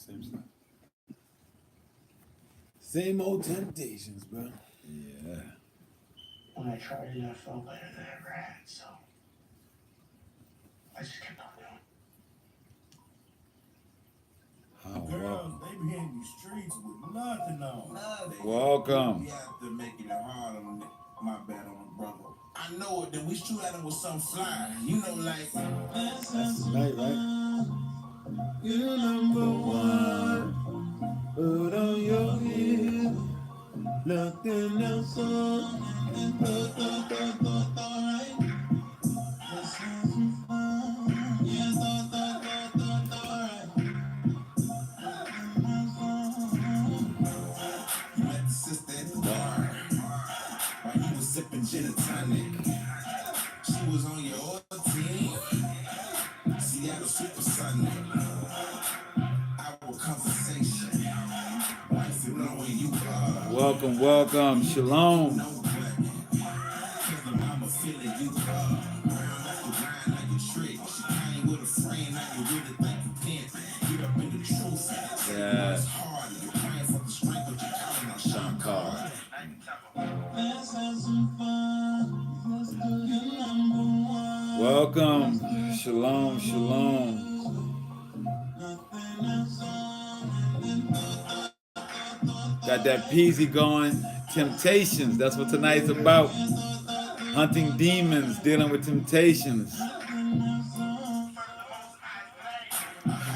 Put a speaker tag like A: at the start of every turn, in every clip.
A: Same stuff. Same old temptations, bro.
B: Yeah.
C: When I tried it, I felt better than I ever had, so I just kept on doing it.
D: Girls, they be in these streets with nothing on.
B: Welcome.
D: We out there making it hard on my bad on the brother. I know it, then we shoot at him with some fly. You know, like
A: That's tonight, right? You're number one. Put on your head. Nothing else on.
D: you met the sister at the bar while you was sipping gin and tonic. She was on your other team. Seattle Supersonic. Our conversation. Wife to know when you are.
B: Welcome, welcome. Shalom.
D: No black. Cause the mama feeling you are. Round after round, now you trick. She came with a friend, now you really think you can't. Get up in the truth. Say
B: Yeah.
D: it's hard. You're praying for the strength, but you're calling on Shankar.
C: Let's have some fun. Let's do your number one.
B: Welcome. Shalom, shalom.
C: Nothing else on.
B: Got that peasy going. Temptations. That's what tonight's about. Hunting demons, dealing with temptations.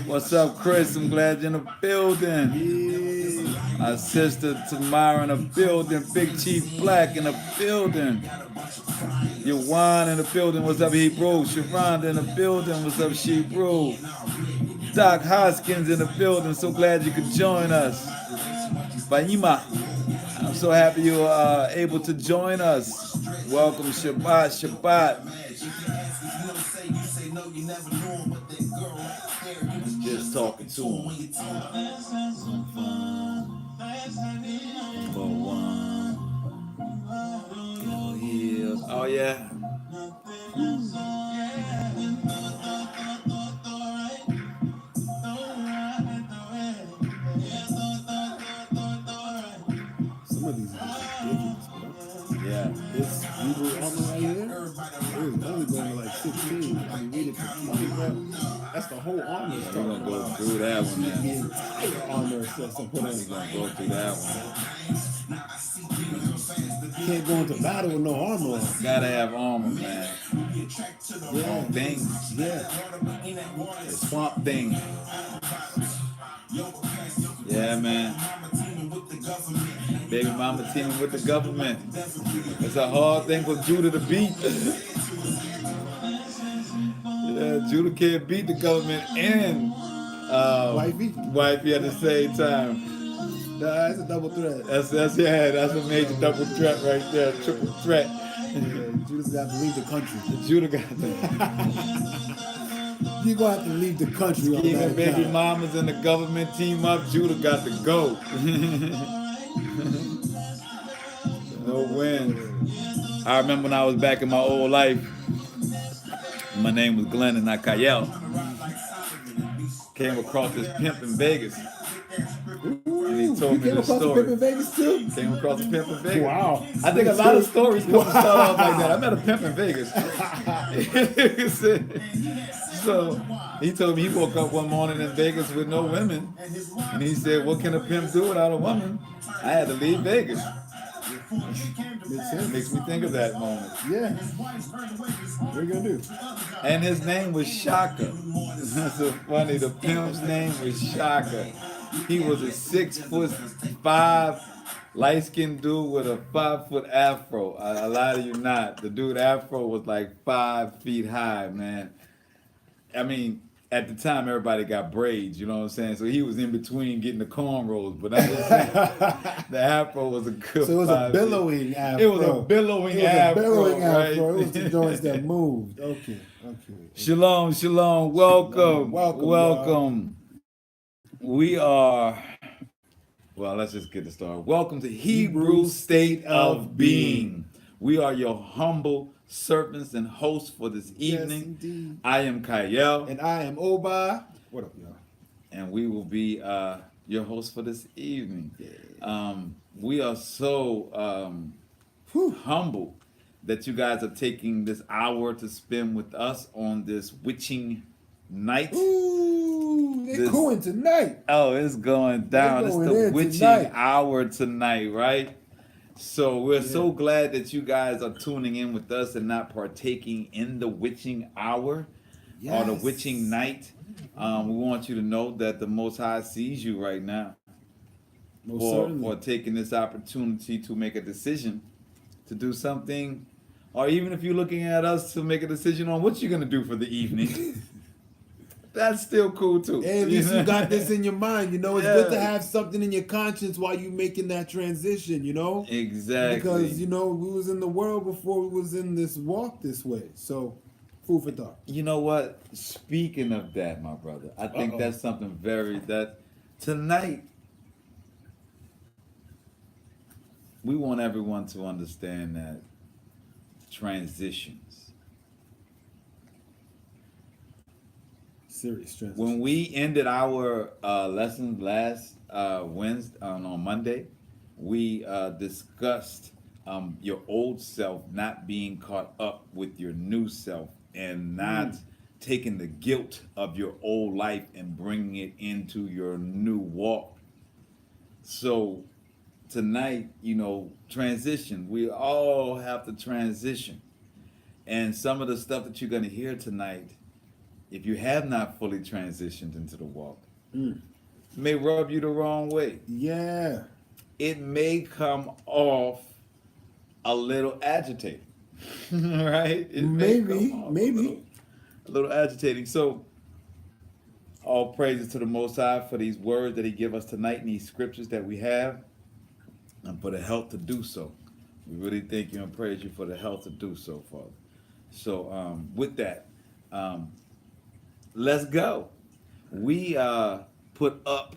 B: What's up, Chris? I'm glad you're in the building. Our sister Tamara in the building. Big Chief Black in the building. Yawan in the building. What's up, Hebrew? Sharonda in the building. What's up, Hebrew? Doc Hoskins in the building. So glad you could join us. Baima, I'm so happy you are able to join us. Welcome, Shabbat, Shabbat. Just talking to him. Number one. Oh yeah.
A: Some of these are ridiculous, bro.
B: Yeah.
A: This Hebrew armor right here, it was only going to like 16. I mean, read it to 20, bro. That's the whole armor.
B: We're gonna go through that one
A: The
B: now.
A: entire armor sets up put on.
B: We're gonna go through that one.
A: Can't go into battle with no armor on.
B: Gotta have armor, man.
A: Yeah.
B: Thing.
A: Yeah.
B: The swamp thing. Yeah, man. Baby mama teaming with the government. It's a hard thing for Judah to beat. Yeah, Judah can't beat the government and wifey at the same time.
A: That's a double threat.
B: That's a major double threat right there, triple threat.
A: Judah's got to leave the country.
B: Judah got the
A: You're going to have to leave the country. on
B: even
A: that
B: baby
A: account.
B: mamas and the government team up. Judah got to go. No win. I remember when I was back in my old life. My name was Glenn and not Kyle. Came across this pimp in Vegas. And he told me
A: came
B: the
A: across the
B: story.
A: pimp in Vegas too?
B: Came across a pimp in Vegas.
A: Wow.
B: I think a lot of stories come to start off like that. I met a pimp in Vegas. So he told me he woke up one morning in Vegas with no women. And he said, what can a pimp do without a woman? I had to leave Vegas.
A: Makes sense.
B: Makes me think of that moment.
A: Yeah. What are you going to do?
B: And his name was Shaka. That's so funny. The pimp's name was Shaka. He was a 6'5" light-skinned dude with a 5-foot afro. I lie to you not. The dude afro was like 5 feet high, man. I mean, at the time, everybody got braids, you know what I'm saying? So he was in between getting the cornrows, but I'm just saying, the afro was a good
A: So it was a
B: 5 feet.
A: billowing afro.
B: It was a billowing afro, right?
A: It was the joints that moved. Okay.
B: Shalom, shalom. Welcome.
A: Welcome.
B: We are, well, let's just get it started. Welcome to Hebrew State of Being. We are your humble servants and hosts for this evening.
A: Yes, indeed.
B: I am Kyle.
A: And I am Oba. What up, y'all?
B: and we will be your host for this evening. We are so humbled that you guys are taking this hour to spend with us on this witching night.
A: Ooh, they're going tonight.
B: Oh, it's going down. It's
A: going
B: the
A: in
B: witching
A: tonight.
B: hour tonight, right? So we're so glad that you guys are tuning in with us and not partaking in the witching hour or the witching night. We want you to know that the Most High sees you right now for taking this opportunity to make a decision to do something, or even if you're looking at us to make a decision on what you're going to do for the evening. That's still cool too.
A: Hey, at least you got this in your mind. You know, it's good to have something in your conscience while you making that transition, you know?
B: Exactly.
A: Because, you know, we was in the world before we was in this walk this way. So, food for thought.
B: You know what? Speaking of that, my brother, I think that's something that tonight we want everyone to understand that transitions.
A: Serious transition.
B: When we ended our lessons last Wednesday on Monday, we discussed your old self not being caught up with your new self and not taking the guilt of your old life and bringing it into your new walk. So tonight, you know, transition. We all have to transition. And some of the stuff that you're going to hear tonight, if you have not fully transitioned into the walk, may rub you the wrong way.
A: Yeah.
B: It may come off a little agitating, right? It
A: Maybe.
B: A little agitating. So, all praises to the Most High for these words that He give us tonight and these scriptures that we have, and for the help to do so. We really thank you and praise you for the help to do so, Father. So, with that, let's go. We put up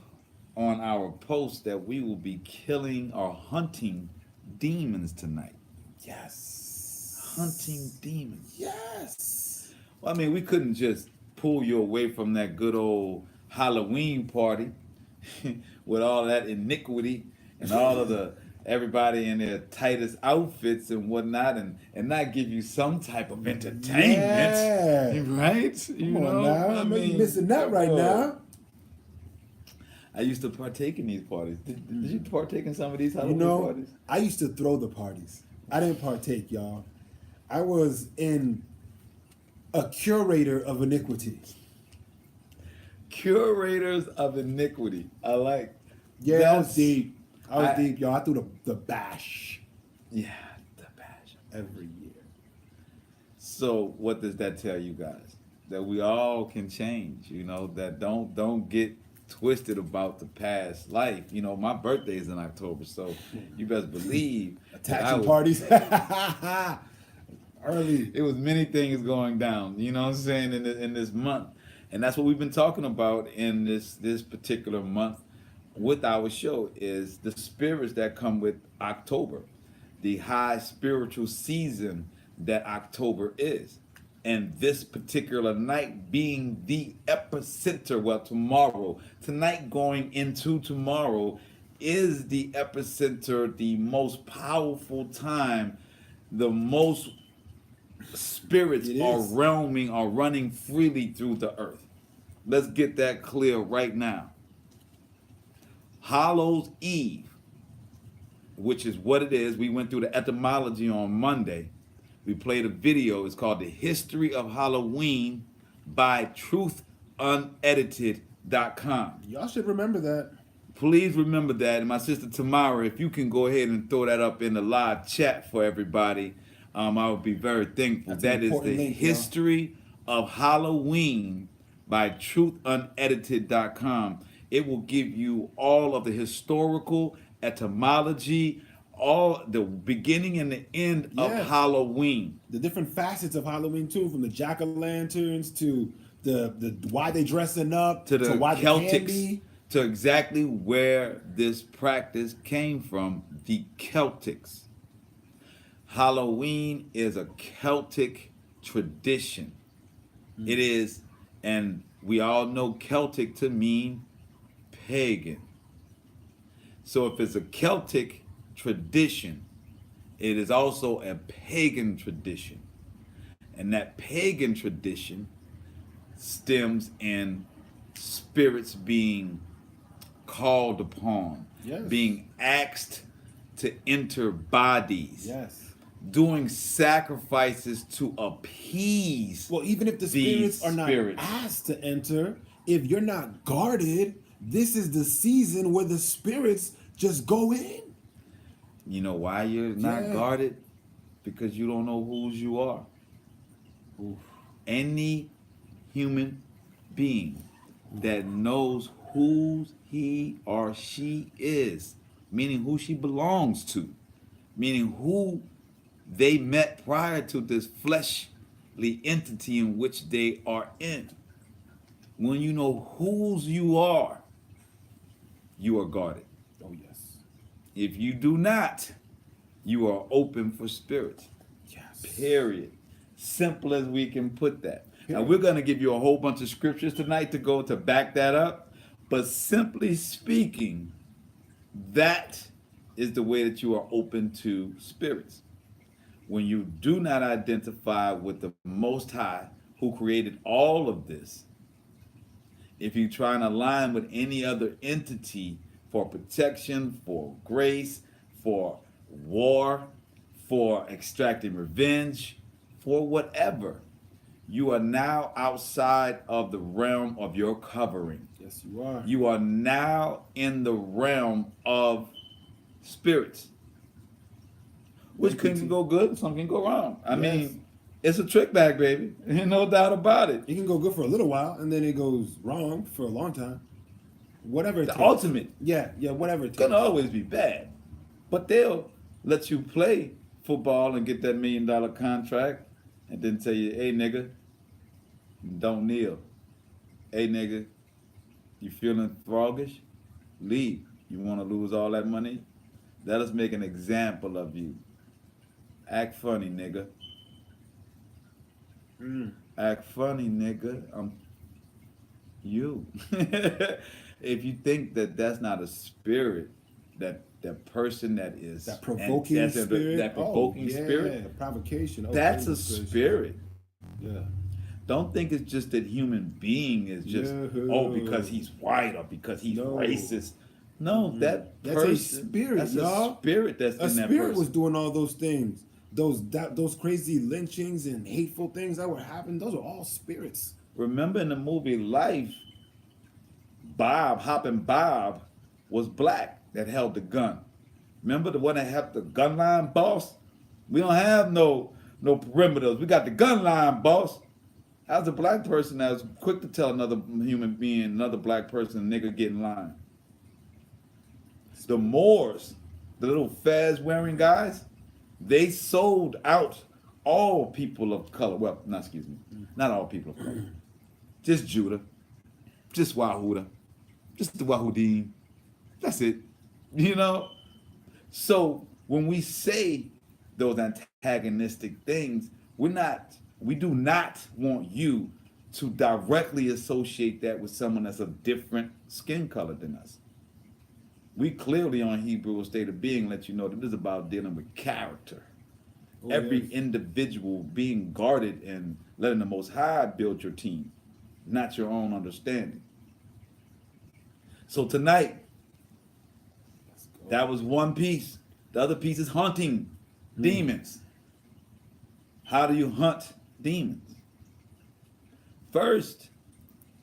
B: on our post that we will be killing or hunting demons tonight.
A: Yes.
B: Hunting demons.
A: Yes.
B: Well, I mean, we couldn't just pull you away from that good old Halloween party with all that iniquity and all of the everybody in their tightest outfits and whatnot, and not give you some type of entertainment, right?
A: Come on now, I know you're missing that right now.
B: I used to partake in these parties. Did you partake in some of these Halloween parties?
A: I used to throw the parties. I didn't partake, y'all. I was in a curator of iniquity.
B: Curators of iniquity. I like.
A: Yeah, I was deep. I was deep, y'all. I threw the bash.
B: Yeah, the bash.
A: Every year.
B: So what does that tell you guys? That we all can change, you know, that don't get twisted about the past life. You know, my birthday is in October, so you best believe
A: attaching parties. Early.
B: It was many things going down, you know what I'm saying, in this month. And that's what we've been talking about in this particular month with our show is the spirits that come with October, the high spiritual season that October is. And this particular night being the epicenter, well, tonight going into tomorrow is the epicenter, the most powerful time, the most spirits are roaming or running freely through the earth. Let's get that clear right now. Hallows Eve, which is what it is. We went through the etymology on Monday. We played a video. It's called The History of Halloween by truthunedited.com.
A: Y'all should remember that.
B: Please remember that. And my sister Tamara, if you can go ahead and throw that up in the live chat for everybody, I would be very thankful. That is The History of Halloween by truthunedited.com. It will give you all of the historical etymology, all the beginning and the end of Halloween.
A: The different facets of Halloween too, from the jack-o'-lanterns to the why they dressing up
B: to the
A: why
B: Celtics,
A: the candy.
B: To exactly where this practice came from, the Celtics. Halloween is a Celtic tradition. It is, and We all know Celtic to mean pagan. So if it's a Celtic tradition, it is also a pagan tradition. And that pagan tradition stems in spirits being called upon,
A: Yes.
B: being asked to enter bodies,
A: Yes.
B: doing sacrifices to appease.
A: Well, even if the
B: These
A: spirits are not
B: spirits.
A: asked to enter, if you're not guarded, this is the season where the spirits just go in.
B: You know why you're not
A: Yeah.
B: guarded? Because you don't know whose you are.
A: Oof.
B: Any human being that knows who he or she is, meaning who she belongs to, meaning who they met prior to this fleshly entity in which they are in. When you know whose you are guarded.
A: Oh, yes.
B: If you do not, you are open for spirits.
A: Yes.
B: Period. Simple as we can put that. Now we're going to give you a whole bunch of scriptures tonight to go to back that up. But simply speaking, that is the way that you are open to spirits. When you do not identify with the Most High who created all of this, if you try and align with any other entity for protection, for grace, for war, for extracting revenge, for whatever, you are now outside of the realm of your covering.
A: Yes, you are.
B: You are now in the realm of spirits, which can go good, some can go wrong. I mean, it's a trick bag, baby. No doubt about it.
A: It can go good for a little while, and then it goes wrong for a long time. Whatever it
B: The
A: takes.
B: ultimate
A: Yeah, whatever it
B: it's
A: takes.
B: gonna always be bad, but they'll let you play football and get that $1 million contract, and then tell you, "Hey, nigga, don't kneel. Hey, nigga, you feeling froggish? Leave. You want to lose all that money? Let us make an example of you. Act funny, nigga. Act funny, nigga. I'm you." If you think that that's not a spirit, that person that is
A: That provoking
B: that's
A: spirit.
B: that provoking spirit,
A: Provocation. Oh,
B: that's a
A: goodness gracious.
B: spirit.
A: Yeah.
B: Don't think it's just that human being is just because he's white or because he's
A: No.
B: racist. No, that
A: That's
B: person,
A: a spirit,
B: that's
A: y'all.
B: a spirit that's
A: A
B: in that
A: spirit
B: person.
A: was doing all those things. Those crazy lynchings and hateful things that were happening. Those are all spirits.
B: Remember in the movie Life, Hoppin' Bob was black that held the gun. Remember the one that had the gun line boss? We don't have no perimeters. We got the gun line boss. How's a black person that's quick to tell another human being, another black person, nigga, get in line? The Moors, the little fez wearing guys, they sold out all people of color. Well, not all people of color. Just Judah, just Wahuda, just the Wahudim. That's it. You know? So when we say those antagonistic things, we do not want you to directly associate that with someone that's a different skin color than us. We clearly on Hebrew State of Being let you know that this is about dealing with character.
A: Oh,
B: Every
A: yes.
B: individual being guarded and letting the Most High build your team, not your own understanding. So tonight, that was one piece. The other piece is hunting demons. How do you hunt demons? First,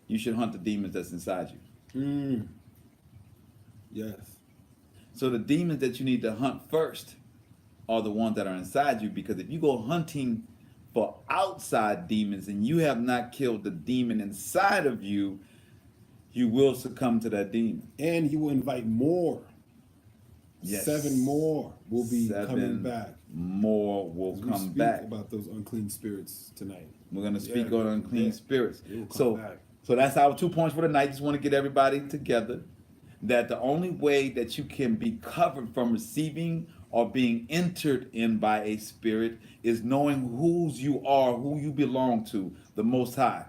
B: you should hunt the demons that's inside you.
A: Yes.
B: So the demons that you need to hunt first are the ones that are inside you, because if you go hunting for outside demons and you have not killed the demon inside of you, you will succumb to that demon.
A: And you will invite more.
B: Yes.
A: 7 more will be
B: 7
A: coming back.
B: More will
A: We
B: come
A: speak
B: back.
A: about those unclean spirits tonight.
B: We're going to speak
A: Yeah,
B: on unclean
A: yeah.
B: spirits.
A: They will come
B: So,
A: back.
B: so that's our 2 points for the night. Just want to get everybody together that the only way that you can be covered from receiving or being entered in by a spirit is knowing whose you are, who you belong to, the Most High.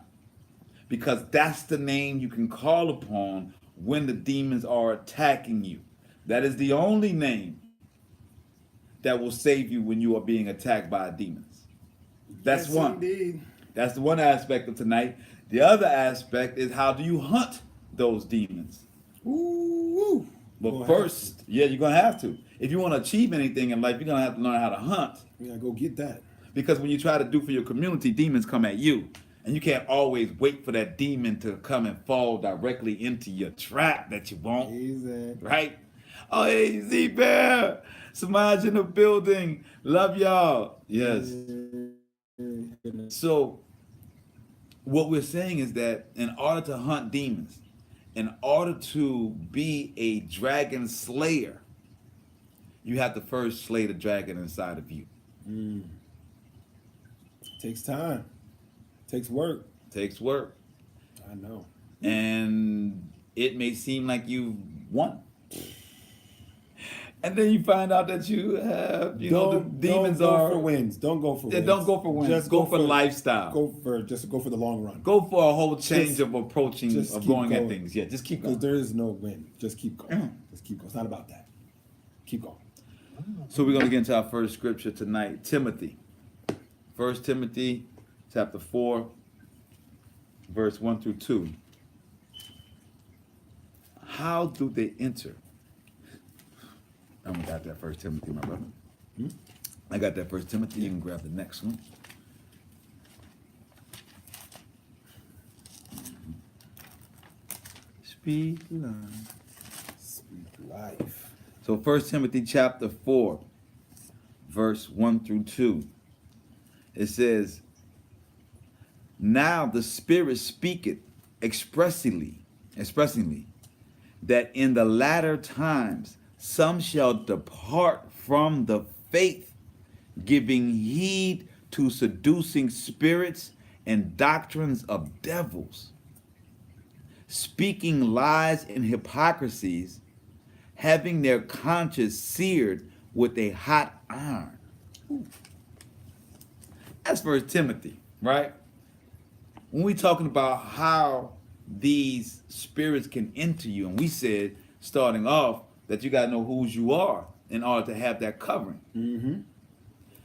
B: because that's the name you can call upon when the demons are attacking you. That is the only name that will save you when you are being attacked by demons. That's
A: Yes,
B: one.
A: indeed.
B: That's the one aspect of tonight. The other aspect is how do you hunt those demons?
A: Ooh.
B: But
A: Gonna
B: first, yeah, you're gonna have to. If you want to achieve anything in life, you're gonna have to learn how to hunt.
A: we gotta go get that.
B: Because when you try to do for your community, demons come at you. And you can't always wait for that demon to come and fall directly into your trap that you want.
A: Exactly.
B: Right? Oh, hey, Z-Bear. Samaj in the building. Love y'all. Yes. So, what we're saying is that in order to hunt demons, in order to be a dragon slayer, you have to first slay the dragon inside of you.
A: Takes time. Takes work.
B: Takes work.
A: I know.
B: And it may seem like you won. And then you find out that you have, the demons
A: don't
B: are
A: go for wins. Don't go for wins.
B: Don't go for wins.
A: Just
B: go for lifestyle.
A: Go for the long run.
B: Go for a whole change of approaching
A: just
B: of
A: keep
B: going at
A: going.
B: things. Yeah, just keep
A: Because
B: going.
A: there is no win. Just keep going. Just keep going. It's not about that. Keep going.
B: So we're going to get into our first scripture tonight. Timothy. 1 Timothy chapter 4, verse 1 through 2. How do they enter? I got that 1 Timothy, my brother. I got that 1 Timothy. You can grab the next one. Speak life.
A: Speak life.
B: So 1 Timothy chapter 4, verse 1 through 2. It says, now the Spirit speaketh expressly, that in the latter times some shall depart from the faith, giving heed to seducing spirits and doctrines of devils, speaking lies and hypocrisies, having their conscience seared with a hot iron. Ooh. That's 1 Timothy, right? When we're talking about how these spirits can enter you, and we said, starting off, that you got to know whose you are in order to have that covering.
A: Mm-hmm.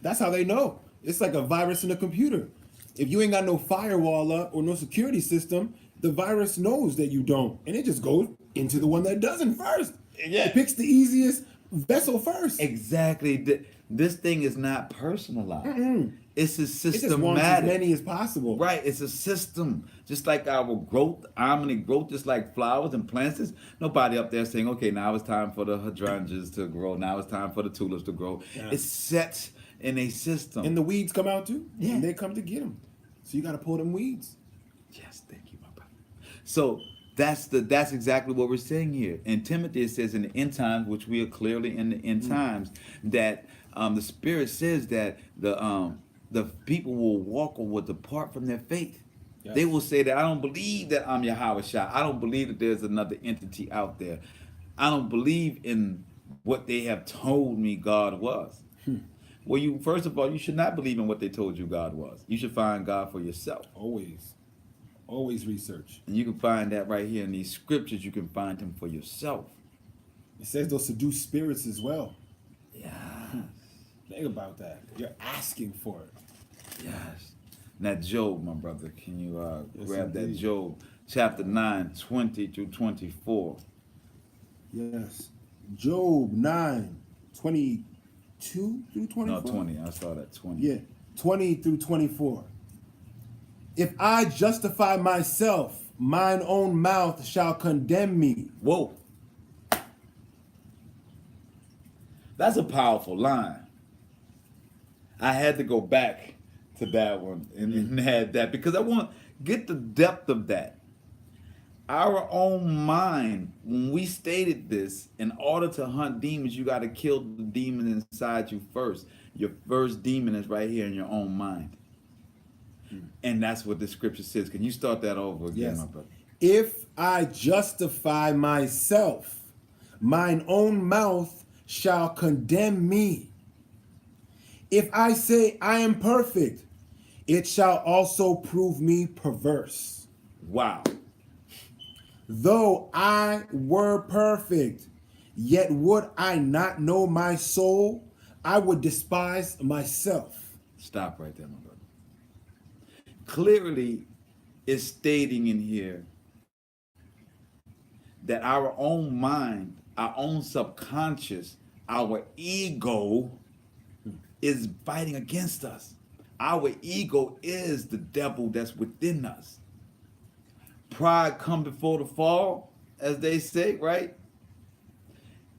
A: That's how they know. It's like a virus in a computer. If you ain't got no firewall up or no security system, the virus knows that you don't, and it just goes into the one that doesn't first.
B: Yeah.
A: It picks the easiest vessel first.
B: Exactly. This thing is not personalized. It's a
A: It just wants as
B: systematic.
A: many as possible.
B: Right, it's a system. Just like our growth, harmony growth, just like flowers and plants. There's nobody up there saying, okay, now it's time for the hydrangeas to grow. Now it's time for the tulips to grow.
A: Yeah.
B: It's set in a system.
A: And the weeds come out too.
B: Yeah.
A: And they come to get them. So you got to pull them weeds.
B: Yes, thank you, my brother. So that's exactly what we're saying here. In Timothy, it says in the end times, which we are clearly in the end times, that the Spirit says that the people will walk or will depart from their faith.
A: Yes.
B: They will say that I don't believe that I'm Yahweh Shah. I don't believe that there's another entity out there. I don't believe in what they have told me God was. Well, you first of all, you should not believe in what they told you God was. You should find God for yourself.
A: Always research.
B: And you can find that right here in these scriptures. You can find him for yourself.
A: It says they'll seduce spirits as well.
B: Yeah.
A: Think about that. You're asking for it.
B: Yes. Now, Job, my brother, can you
A: Yes,
B: grab that
A: indeed.
B: Job chapter 9, 20 through 24?
A: Yes. Job 9, 22 through 24?
B: No, 20. I saw that 20.
A: Yeah, 20 through 24. If I justify myself, mine own mouth shall condemn me.
B: Whoa. That's a powerful line. I had to go back to that one and had that because I want to get the depth of that. Our own mind, when we stated this, in order to hunt demons, you got to kill the demon inside you first. Your first demon is right here in your own mind. And that's what the scripture says. Can you start that over again,
A: Yes.
B: my brother?
A: If I justify myself, mine own mouth shall condemn me. If I say I am perfect, it shall also prove me perverse.
B: Wow.
A: Though I were perfect, yet would I not know my soul, I would despise myself.
B: Stop right there, my brother. Clearly, it's stating in here that our own mind, our own subconscious, our ego is fighting against us. Our ego is the devil that's within us. Pride come before the fall, as they say, right?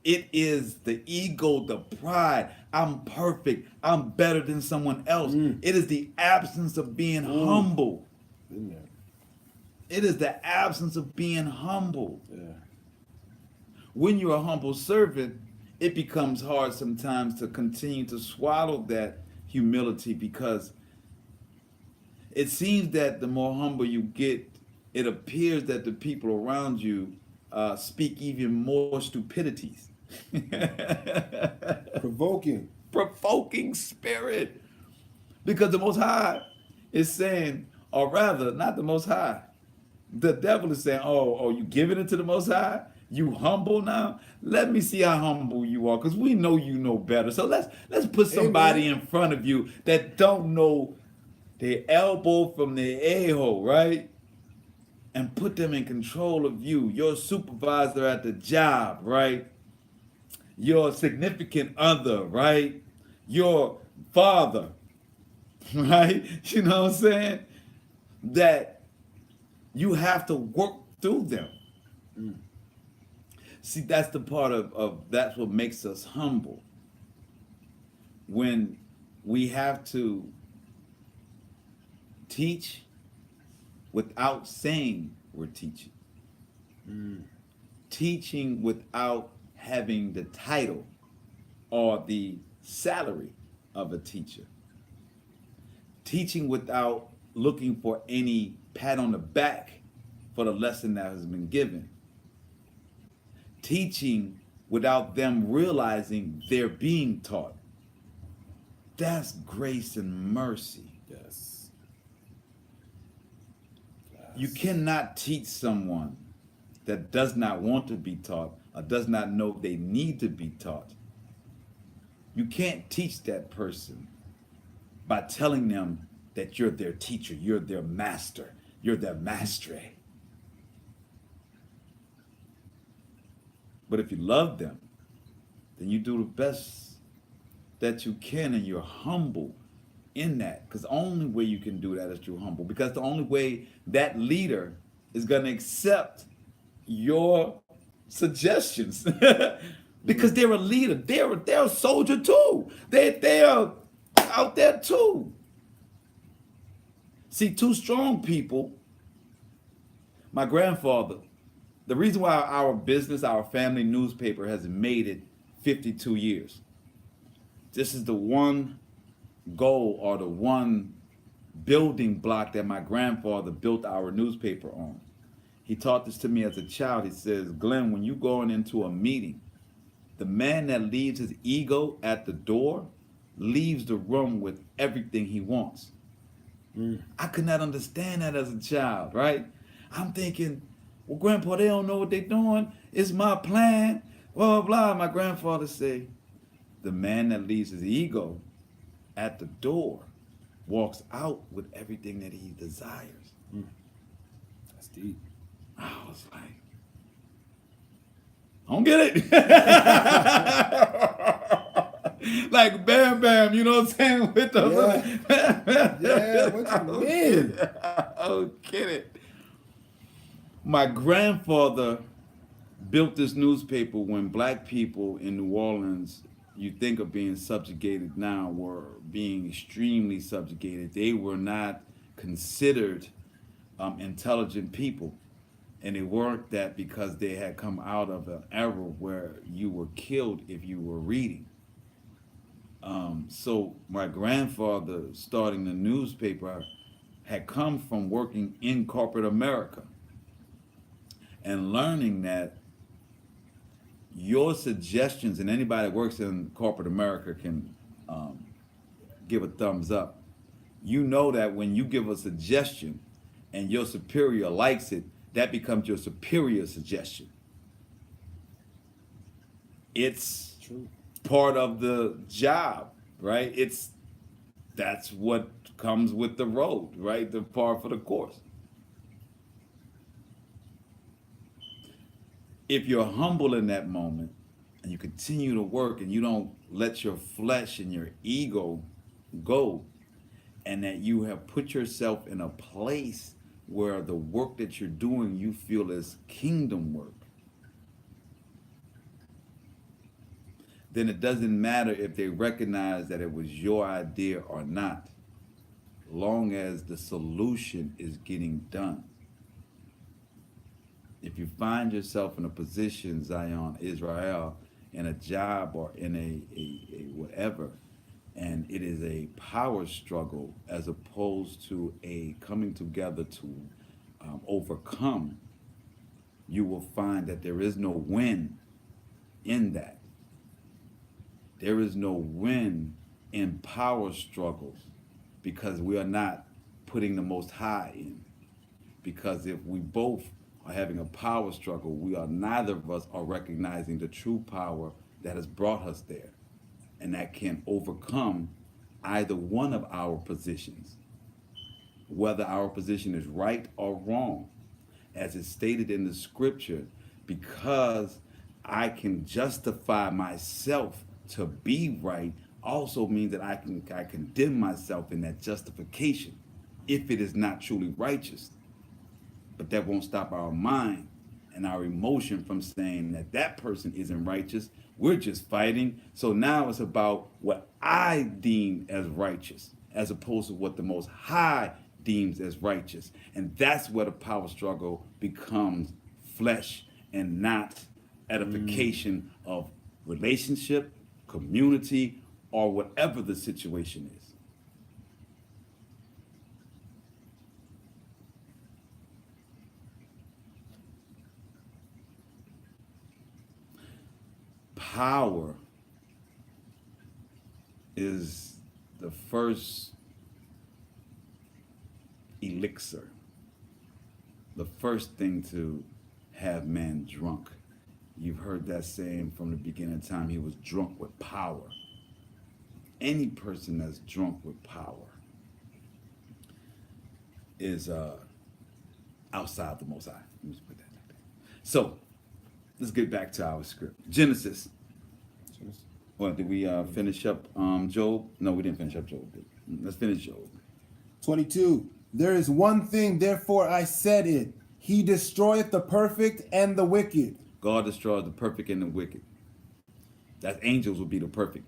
B: It is the ego, the pride. I'm perfect. I'm better than someone else. It is the absence of being humble.
A: Been there.
B: It is the absence of being humble.
A: Yeah.
B: When you're a humble servant, it becomes hard sometimes to continue to swallow that humility, because it seems that the more humble you get, it appears that the people around you speak even more stupidities. Provoking spirit. Because the Most High is saying, or rather, not the Most High, the devil is saying, oh, you giving it to the Most High? You humble now? Let me see how humble you are, because we know you know better. So let's put somebody in front of you that don't know their elbow from their a-hole, right? And put them in control of you, your supervisor at the job, right? Your significant other, right? Your father, right? You know what I'm saying? That you have to work through them. See, that's the part of that's what makes us humble. When we have to teach without saying we're teaching. Teaching without having the title or the salary of a teacher. Teaching without looking for any pat on the back for the lesson that has been given. Teaching without them realizing they're being taught. That's grace and mercy.
A: Yes.
B: You cannot teach someone that does not want to be taught or does not know they need to be taught. You can't teach that person by telling them that you're their teacher, you're their master, you're their maestre. But if you love them, then you do the best that you can, and you're humble in that. Because the only way you can do that is through humble. Because the only way that leader is going to accept your suggestions. Because they're a leader. They're a soldier too. They're out there too. See, two strong people, my grandfather, the reason why our business, our family newspaper has made it 52 years. This is the one goal or the one building block that my grandfather built our newspaper on. He taught this to me as a child. He says, Glenn, when you going into a meeting, the man that leaves his ego at the door leaves the room with everything he wants. I could not understand that as a child, right? I'm thinking, well, Grandpa, they don't know what they're doing. It's my plan. Blah, blah, blah. My grandfather say, the man that leaves his ego at the door walks out with everything that he desires.
A: That's deep.
B: I was like, I don't get it. Like bam, bam, you know what I'm saying? With the
A: Yeah, what you mean?
B: I don't get it. My grandfather built this newspaper when black people in New Orleans, you think of being subjugated now, were being extremely subjugated. They were not considered intelligent people. And they weren't that because they had come out of an era where you were killed if you were reading. So my grandfather starting the newspaper had come from working in corporate America and learning that your suggestions, and anybody that works in corporate America can give a thumbs up. You know that when you give a suggestion, and your superior likes it, that becomes your superior suggestion. It's
A: True.
B: part of the job, right? That's what comes with the road, right? The par for the course. If you're humble in that moment and you continue to work and you don't let your flesh and your ego go, and that you have put yourself in a place where the work that you're doing you feel is kingdom work, then it doesn't matter if they recognize that it was your idea or not, long as the solution is getting done. If you find yourself in a position, Zion, Israel, in a job or in a whatever, and it is a power struggle as opposed to a coming together to overcome, you will find that there is no win in that. There is no win in power struggles because we are not putting the Most High in. Because if we both are having a power struggle, neither of us are recognizing the true power that has brought us there, and that can overcome either one of our positions, whether our position is right or wrong. As is stated in the scripture, because I can justify myself to be right also means that I condemn myself in that justification if it is not truly righteous. But that won't stop our mind and our emotion from saying that that person isn't righteous. We're just fighting. So now it's about what I deem as righteous as opposed to what the Most High deems as righteous. And that's where the power struggle becomes flesh and not edification of relationship, community, or whatever the situation is. Power is the first elixir, the first thing to have man drunk. You've heard that saying from the beginning of time, he was drunk with power. Any person that's drunk with power is outside the Most High. Let me just put that like that. So, let's get back to our script. Genesis. Well, did we finish up Job? No, we didn't finish up Job. Let's finish Job.
A: 22. There is one thing, therefore I said it. He destroyeth the perfect and the wicked.
B: God destroys the perfect and the wicked. That angels will be the perfect.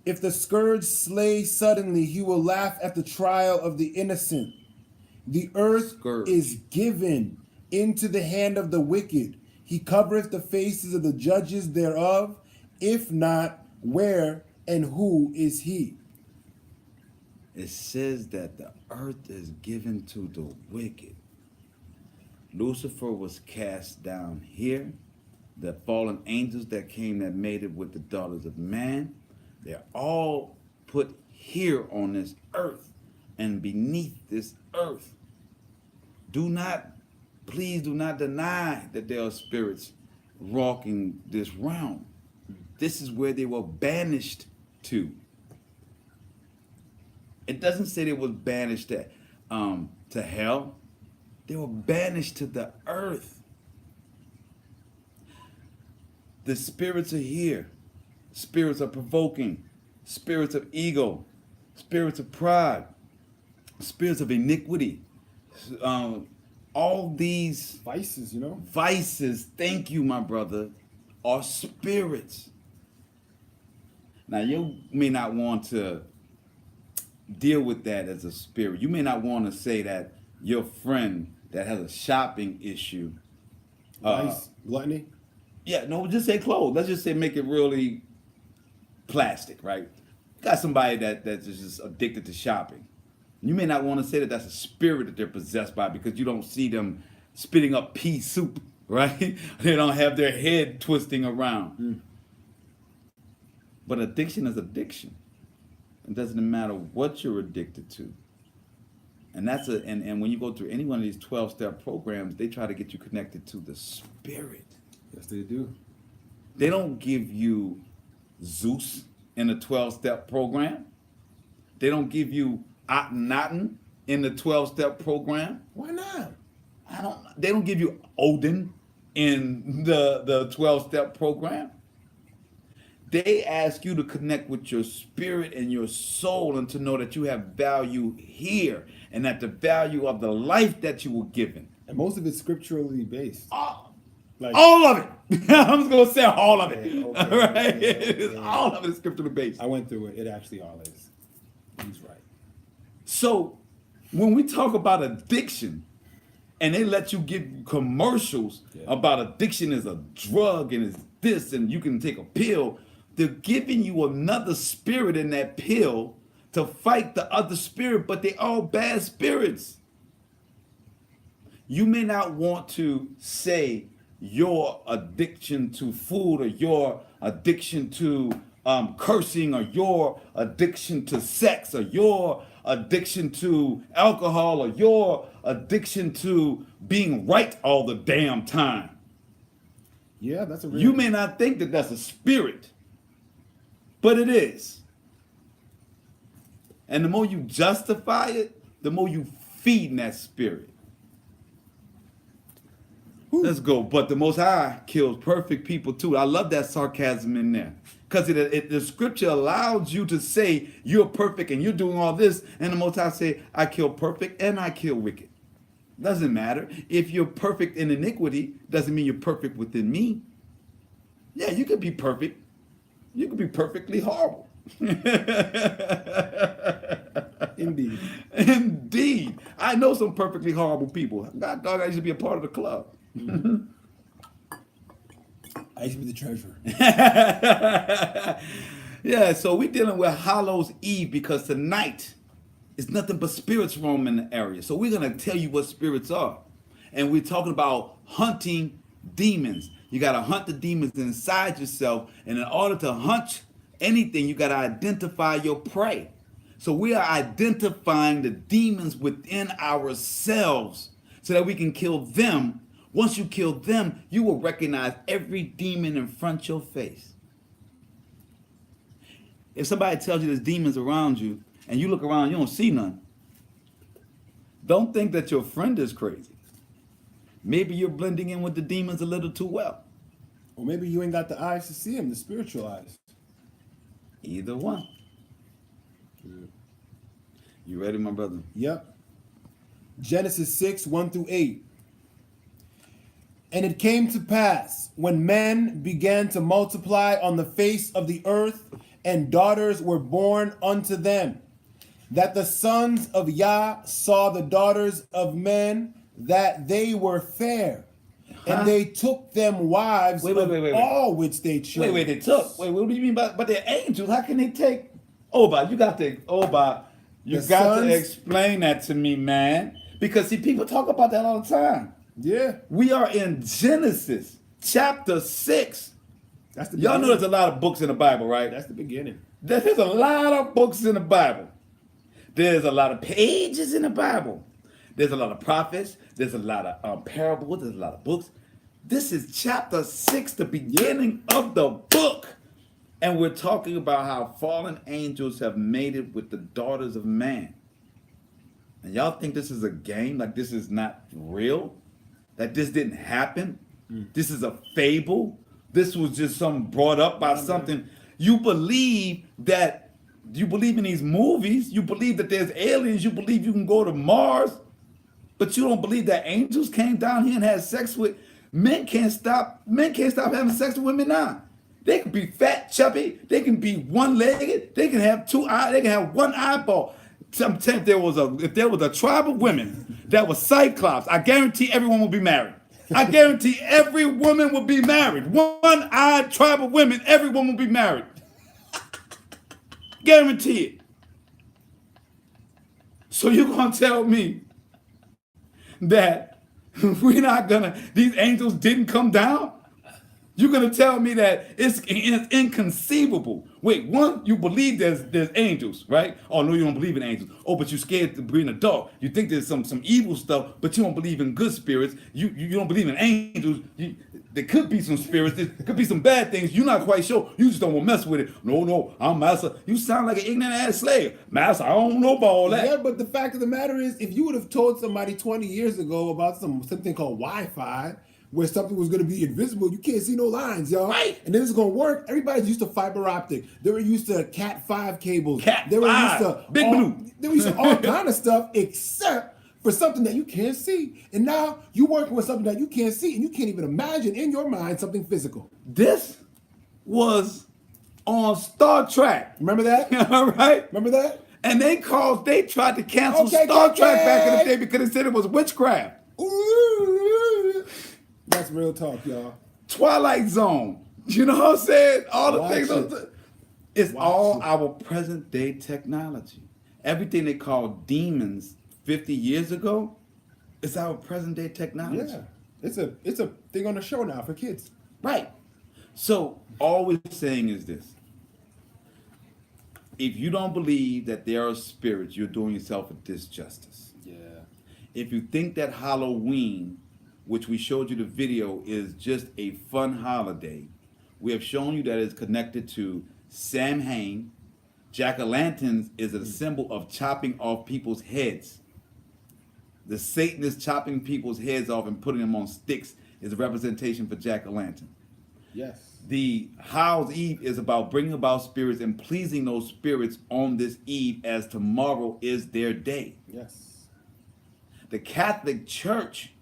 A: If the scourge slay suddenly, he will laugh at the trial of the innocent. The earth
B: Scourge.
A: is given into the hand of the wicked. He covereth the faces of the judges thereof. If not, where and who is he?
B: It says that the earth is given to the wicked. Lucifer was cast down here. The fallen angels that came that mated with the daughters of man, they're all put here on this earth and beneath this earth. Please do not deny that there are spirits walking this realm. This is where they were banished to. It doesn't say they was banished to hell. They were banished to the earth. The spirits are here. Spirits of provoking, spirits of ego, spirits of pride, spirits of iniquity. All these
A: Vices,
B: vices, thank you, my brother, are spirits. Now, you may not want to deal with that as a spirit. You may not want to say that your friend that has a shopping issue.
A: Vice, gluttony.
B: Yeah, no, just say clothes. Let's just say make it really plastic, right? You got somebody that's just addicted to shopping. You may not want to say that that's a spirit that they're possessed by because you don't see them spitting up pea soup, right? They don't have their head twisting around. But addiction is addiction. It doesn't matter what you're addicted to. And that's and when you go through any one of these 12-step programs, they try to get you connected to the spirit.
A: Yes, they do.
B: They don't give you Zeus in the 12-step program. They don't give you Akhenaten in the 12-step program.
A: Why not?
B: They don't give you Odin in the 12-step program. They ask you to connect with your spirit and your soul and to know that you have value here and that the value of the life that you were given.
A: And most of it's scripturally based. Like,
B: All of it. I'm just going to say all of it.
A: Okay, okay,
B: All right?
A: okay.
B: All of it is scripturally based.
A: I went through it. It actually all is. He's right.
B: So when we talk about addiction, and they let you get commercials about addiction is a drug and it's this and you can take a pill, they're giving you another spirit in that pill to fight the other spirit, but they all bad spirits. You may not want to say your addiction to food or your addiction to cursing or your addiction to sex or your addiction to alcohol or your addiction to being right all the damn time.
A: Yeah, that's a real.
B: You may not think that that's a spirit, but it is. And the more you justify it, the more you feed in that spirit. Let's go. But the Most High kills perfect people too. I love that sarcasm in there. Because the scripture allows you to say you're perfect and you're doing all this. And the Most High say, I kill perfect and I kill wicked. Doesn't matter. If you're perfect in iniquity, doesn't mean you're perfect within me. Yeah, you could be perfect. You could be perfectly horrible.
A: Indeed.
B: Indeed. I know some perfectly horrible people. God, dog, I used to be a part of the club.
A: I used to be the treasurer.
B: Yeah, so we're dealing with Hallows Eve because tonight is nothing but spirits roam in the area. So we're going to tell you what spirits are. And we're talking about hunting demons. You got to hunt the demons inside yourself. And in order to hunt anything, you got to identify your prey. So we are identifying the demons within ourselves so that we can kill them. Once you kill them, you will recognize every demon in front of your face. If somebody tells you there's demons around you and you look around, you don't see none, don't think that your friend is crazy. Maybe you're blending in with the demons a little too well.
A: Or maybe you ain't got the eyes to see them, the spiritual eyes.
B: Either one. You ready, my brother?
A: Yep. Genesis 6, 1-8. And it came to pass, when men began to multiply on the face of the earth, and daughters were born unto them, that the sons of Yah saw the daughters of men, that they were fair. And they took them wives
B: Wait,
A: all which they chose.
B: They took. Wait, what do you mean by, but they're angels? How can they take? Oba, you got to explain that to me, man. Because see, people talk about that all the time.
A: Yeah.
B: We are in Genesis chapter 6.
A: That's the
B: Y'all know
A: beginning.
B: there's a lot of books in the Bible, right?
A: That's the beginning.
B: There's a lot of books in the Bible. There's a lot of pages in the Bible. There's a lot of prophets. There's a lot of parables. There's a lot of books. This is chapter 6, the beginning of the book. And we're talking about how fallen angels have mated with the daughters of man. And y'all think this is a game? Like this is not real? That this didn't happen? This is a fable? This was just something brought up by something. You believe in these movies. You believe that there's aliens. You believe you can go to Mars. But you don't believe that angels came down here and had sex with men. Can't stop having sex with women now. They can be fat, chubby. They can be one-legged. They can have two eyes. They can have one eyeball. I'm telling you, if there was a tribe of women that was cyclops, I guarantee everyone will be married. I guarantee every woman will be married. One-eyed tribe of women, everyone will be married. Guarantee it. So you're going to tell me that these angels didn't come down? You're gonna tell me that it's inconceivable. Wait, one, you believe there's angels, right? Oh no, you don't believe in angels. Oh, but you're scared to be in the dark. You think there's some evil stuff, but you don't believe in good spirits. You don't believe in angels. There could be some spirits. There could be some bad things. You're not quite sure. You just don't want to mess with it. No, I'm master. You sound like an ignorant ass slave. Master, I don't know about all that.
A: Yeah, but the fact of the matter is, if you would have told somebody 20 years ago about something called Wi-Fi, where something was going to be invisible, you can't see no lines, y'all.
B: Right.
A: And then it's going to work. Everybody's used to fiber optic. They were used to Cat 5 cables.
B: Cat
A: they were
B: 5,
A: used to
B: Big Blue.
A: They were used to all kind of stuff except for something that you can't see. And now you're working with something that you can't see, and you can't even imagine in your mind something physical.
B: This was on Star Trek.
A: Remember that?
B: All right.
A: Remember that?
B: And they tried to cancel
A: Okay,
B: Star Trek
A: okay.
B: back in the day because they said it was witchcraft.
A: Ooh. That's real talk, y'all.
B: Twilight Zone. You know what I'm saying? All the
A: Watch
B: things.
A: it.
B: It's
A: Watch
B: all
A: it.
B: our present day technology. Everything they called demons 50 years ago is our present day technology.
A: Yeah. It's a thing on the show now for kids.
B: Right. So all we're saying is this. If you don't believe that there are spirits, you're doing yourself a disjustice.
A: Yeah.
B: If you think that Halloween, which we showed you the video, is just a fun holiday, we have shown you that it's connected to Samhain. Jack-o'-lanterns is a symbol of chopping off people's heads. The Satanist chopping people's heads off and putting them on sticks is a representation for Jack-o'-lantern.
A: Yes.
B: The Howl's Eve is about bringing about spirits and pleasing those spirits on this eve, as tomorrow is their day.
A: Yes.
B: The Catholic Church,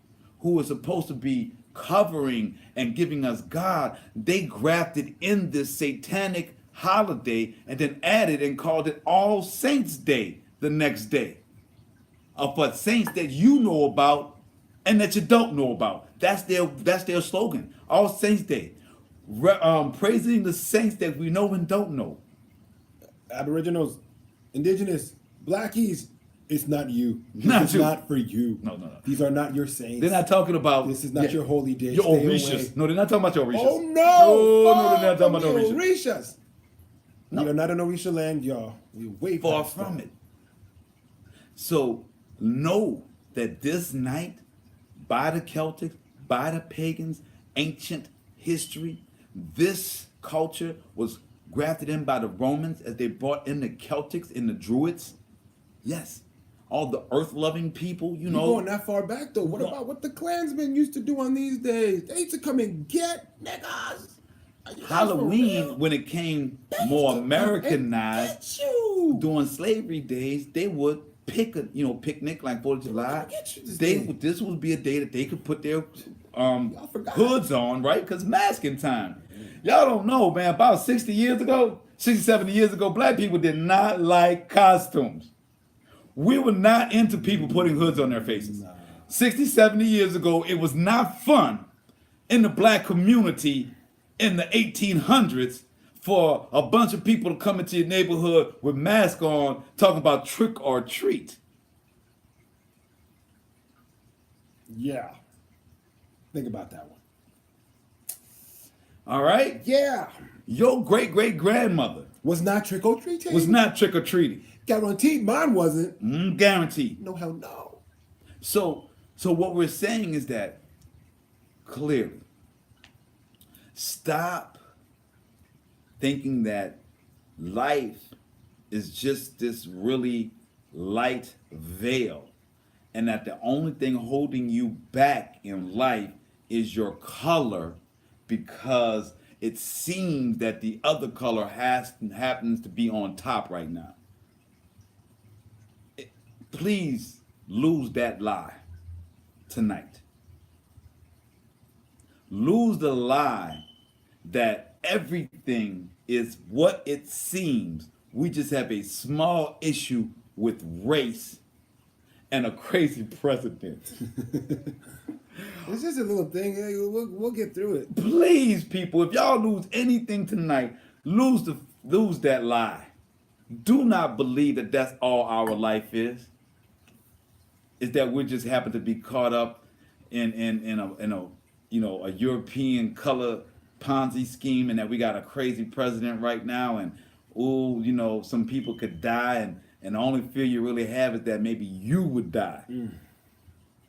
B: who is supposed to be covering and giving us God, they grafted in this satanic holiday and then added and called it All Saints Day the next day. For saints that you know about and that you don't know about. That's their slogan. All Saints Day. Praising the saints that we know and don't know.
A: Aboriginals, indigenous, blackies, it's not you.
B: Not
A: It's
B: you.
A: not for you.
B: No.
A: These are not your saints.
B: They're not talking about.
A: This is not your holy day.
B: Your
A: Stay
B: Orishas.
A: away.
B: No, they're not talking about your Orishas.
A: Oh no!
B: No, they're not talking about
A: the
B: your Orishas.
A: Orishas. We are not in Orisha land, y'all. We're way
B: Far
A: past
B: from
A: that.
B: it. So know that this night, by the Celtics, by the pagans, ancient history, this culture was grafted in by the Romans as they brought in the Celtics and the Druids. Yes. All the earth-loving people, you
A: You
B: know.
A: going that far back though? What
B: No.
A: about what the Klansmen used to do on these days? They used to come and get niggas. Are you guys for
B: Halloween,
A: real?
B: when it came
A: They used
B: more
A: to come
B: Americanized,
A: and get you.
B: during slavery days, they would picnic like 4th of July.
A: Get you this
B: They
A: day.
B: this would be a day that they could put their
A: forgot.
B: hoods on, right? Because masking time. Y'all don't know, man. About 60 years ago, 60, 70 years ago, black people did not like costumes. We were not into people putting hoods on their faces. 60, 70 years ago, it was not fun in the black community in the 1800s for a bunch of people to come into your neighborhood with masks on talking about trick or treat.
A: Yeah. Think about that one.
B: All right?
A: Yeah.
B: Your great-great-grandmother
A: Was not trick or treating.
B: was not trick or treating.
A: Guaranteed mine wasn't.
B: Guaranteed.
A: No, hell no.
B: So what we're saying is that clearly, stop thinking that life is just this really light veil, and that the only thing holding you back in life is your color, because it seems that the other color happens to be on top right now. Please lose that lie tonight. Lose the lie that everything is what it seems. We just have a small issue with race and a crazy president.
A: It's just a little thing. Hey, we'll get through it.
B: Please, people, if y'all lose anything tonight, lose that lie. Do not believe that that's all our life is. Is that we just happen to be caught up in a a European color Ponzi scheme and that we got a crazy president right now and ooh, you know, some people could die and the only fear you really have is that maybe you would die.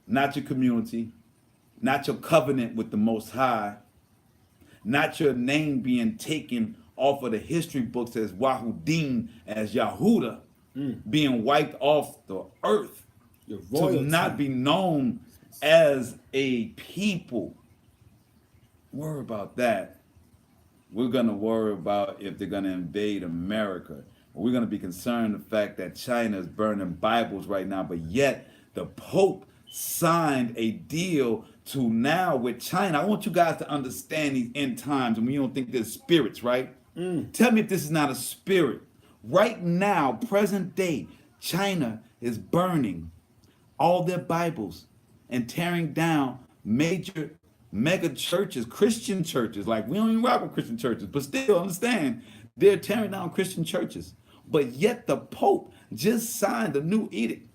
B: Not your community, not your covenant with the Most High, not your name being taken off of the history books as Wahudim, as Yahuda, being wiped off the earth,
A: Your
B: to
A: royalty.
B: not be known as a people. Worry about that. We're going to worry about if they're going to invade America. We're going to be concerned the fact that China is burning Bibles right now, but yet the Pope signed a deal to now with China. I want you guys to understand these end times, and we don't think they're spirits, right? Tell me if this is not a spirit. Right now, present day, China is burning all their Bibles and tearing down major mega churches, Christian churches. Like, we don't even rock with Christian churches, but still understand they're tearing down Christian churches. But yet the Pope just signed a new edict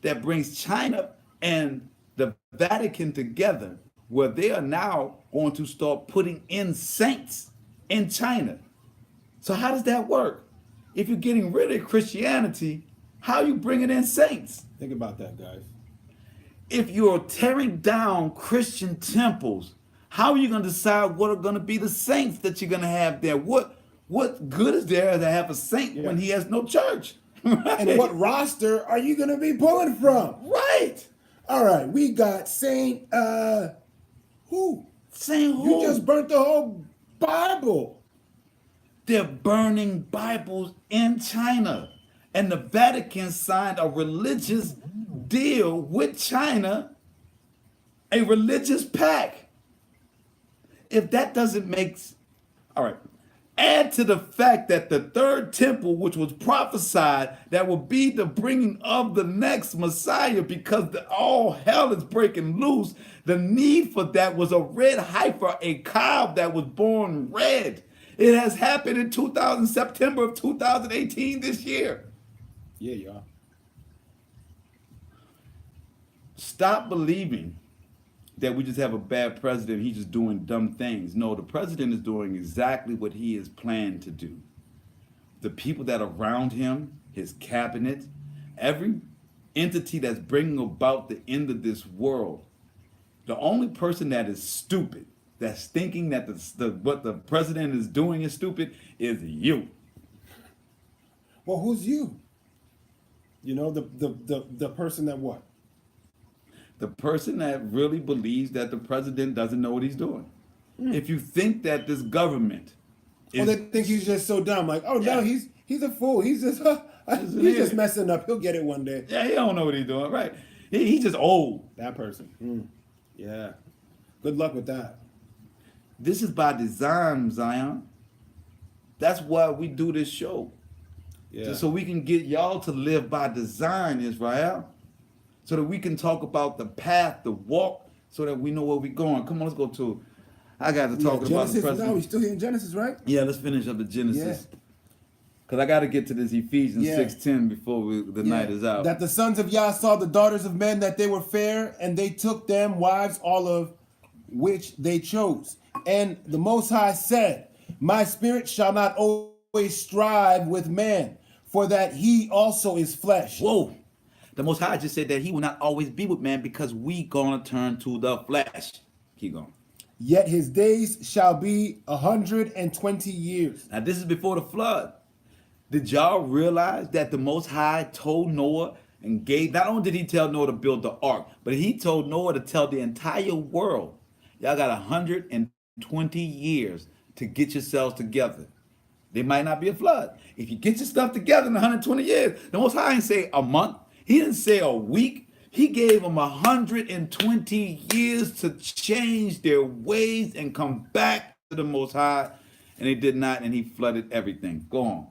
B: that brings China and the Vatican together, where they are now going to start putting in saints in China. So how does that work? If you're getting rid of Christianity, how are you bringing in saints?
A: Think about that, guys.
B: If you're tearing down Christian temples, how are you going to decide what are going to be the saints that you're going to have there? What good is there to have a saint when he has no church? Right?
A: And what roster are you going to be pulling from?
B: Right.
A: All right, we got Saint, who?
B: Saint who?
A: You just burnt the whole Bible.
B: They're burning Bibles in China. And the Vatican signed a religious deal with China, a religious pact. If that doesn't make, all right, add to the fact that the third temple, which was prophesied, that will be the bringing of the next Messiah, because all hell is breaking loose. The need for that was a red heifer, a cow that was born red. It has happened in September of 2018 this year.
A: Yeah, y'all.
B: Stop believing that we just have a bad president, he's just doing dumb things. No, the president is doing exactly what he is planned to do. The people that are around him, his cabinet, every entity that's bringing about the end of this world, the only person that is stupid, that's thinking that what the president is doing is stupid, is you.
A: Well, who's you? You know, the person that what?
B: The person that really believes that the president doesn't know what he's doing. If you think that this government is...
A: Well, they think he's just so dumb. Like, oh,
B: Yeah.
A: no, he's a fool. He's just he's just messing up. He'll get it one day.
B: Yeah, he don't know what he's doing, right? He's just old.
A: That person. Yeah. Good luck with that.
B: This is by design, Zion. That's why we do this show.
A: Yeah.
B: Just so we can get y'all to live by design, Israel. So that we can talk about the path, the walk, so that we know where we're going. Come on, let's go to... I got to talk about the
A: Genesis.
B: president.
A: No, we still here in Genesis, right?
B: Yeah, let's finish up the Genesis. Because I got to get to this Ephesians
A: Yeah.
B: 6:10 before the night is out.
A: That the sons of Yah saw the daughters of men, that they were fair, and they took them wives, all of which they chose. And the Most High said, my spirit shall not always strive with man, for that he also is flesh.
B: Whoa. The Most High just said that he will not always be with man because we going to turn to the flesh. Keep going.
A: Yet his days shall be 120 years.
B: Now, this is before the flood. Did y'all realize that the Most High told Noah and gave, not only did he tell Noah to build the ark, but he told Noah to tell the entire world, y'all got 120 years to get yourselves together. There might not be a flood. If you get your stuff together in 120 years, the Most High didn't say a month. He didn't say a week. He gave them 120 years to change their ways and come back to the Most High. And they did not, and he flooded everything. Go on.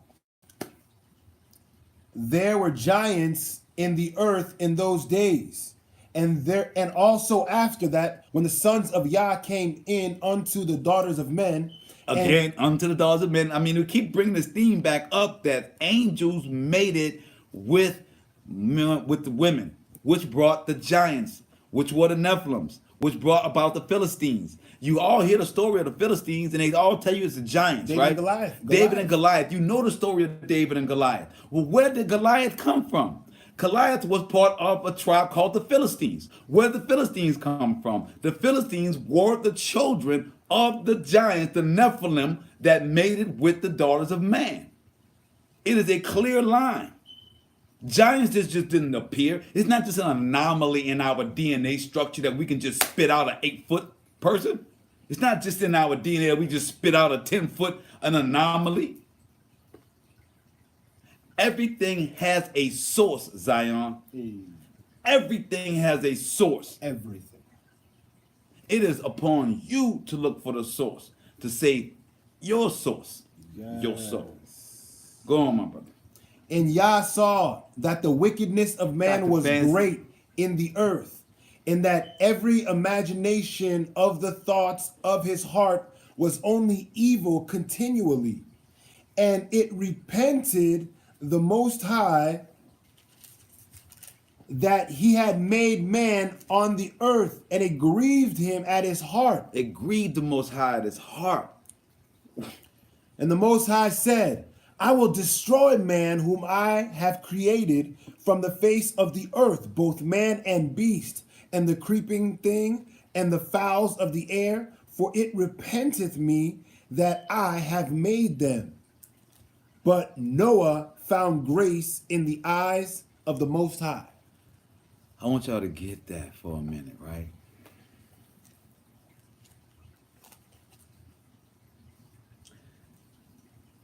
A: There were giants in the earth in those days, and also after that, when the sons of Yah came in unto the daughters of men.
B: Again, unto the daughters of men. I mean, we keep bringing this theme back up that angels mated with the women, which brought the giants, which were the Nephilims, which brought about the Philistines. You all hear the story of the Philistines, and they all tell you it's the giants,
A: David
B: right?
A: and Goliath.
B: David and Goliath. You know the story of David and Goliath. Well, where did Goliath come from? Goliath was part of a tribe called the Philistines. Where did the Philistines come from? The Philistines were the children of the giants, the Nephilim, that mated with the daughters of man. It is a clear line. Giants just didn't appear. It's not just an anomaly in our DNA structure that we can just spit out an 8-foot person. It's not just in our DNA that we just spit out a 10-foot an anomaly. Everything has a source, Zion. Everything has a source.
A: Everything.
B: It is upon you to look for the source, to say your source, your soul. Go on, my brother.
A: And Yah saw that the wickedness of man
B: Dr.
A: was
B: Fancy.
A: great in the earth, and that every imagination of the thoughts of his heart was only evil continually. And it repented the Most High that he had made man on the earth, and it grieved him at his heart.
B: It grieved the Most High at his heart.
A: And the Most High said, I will destroy man whom I have created from the face of the earth, both man and beast, and the creeping thing, and the fowls of the air, for it repenteth me that I have made them. But Noah found grace in the eyes of the Most High.
B: I want y'all to get that for a minute, right?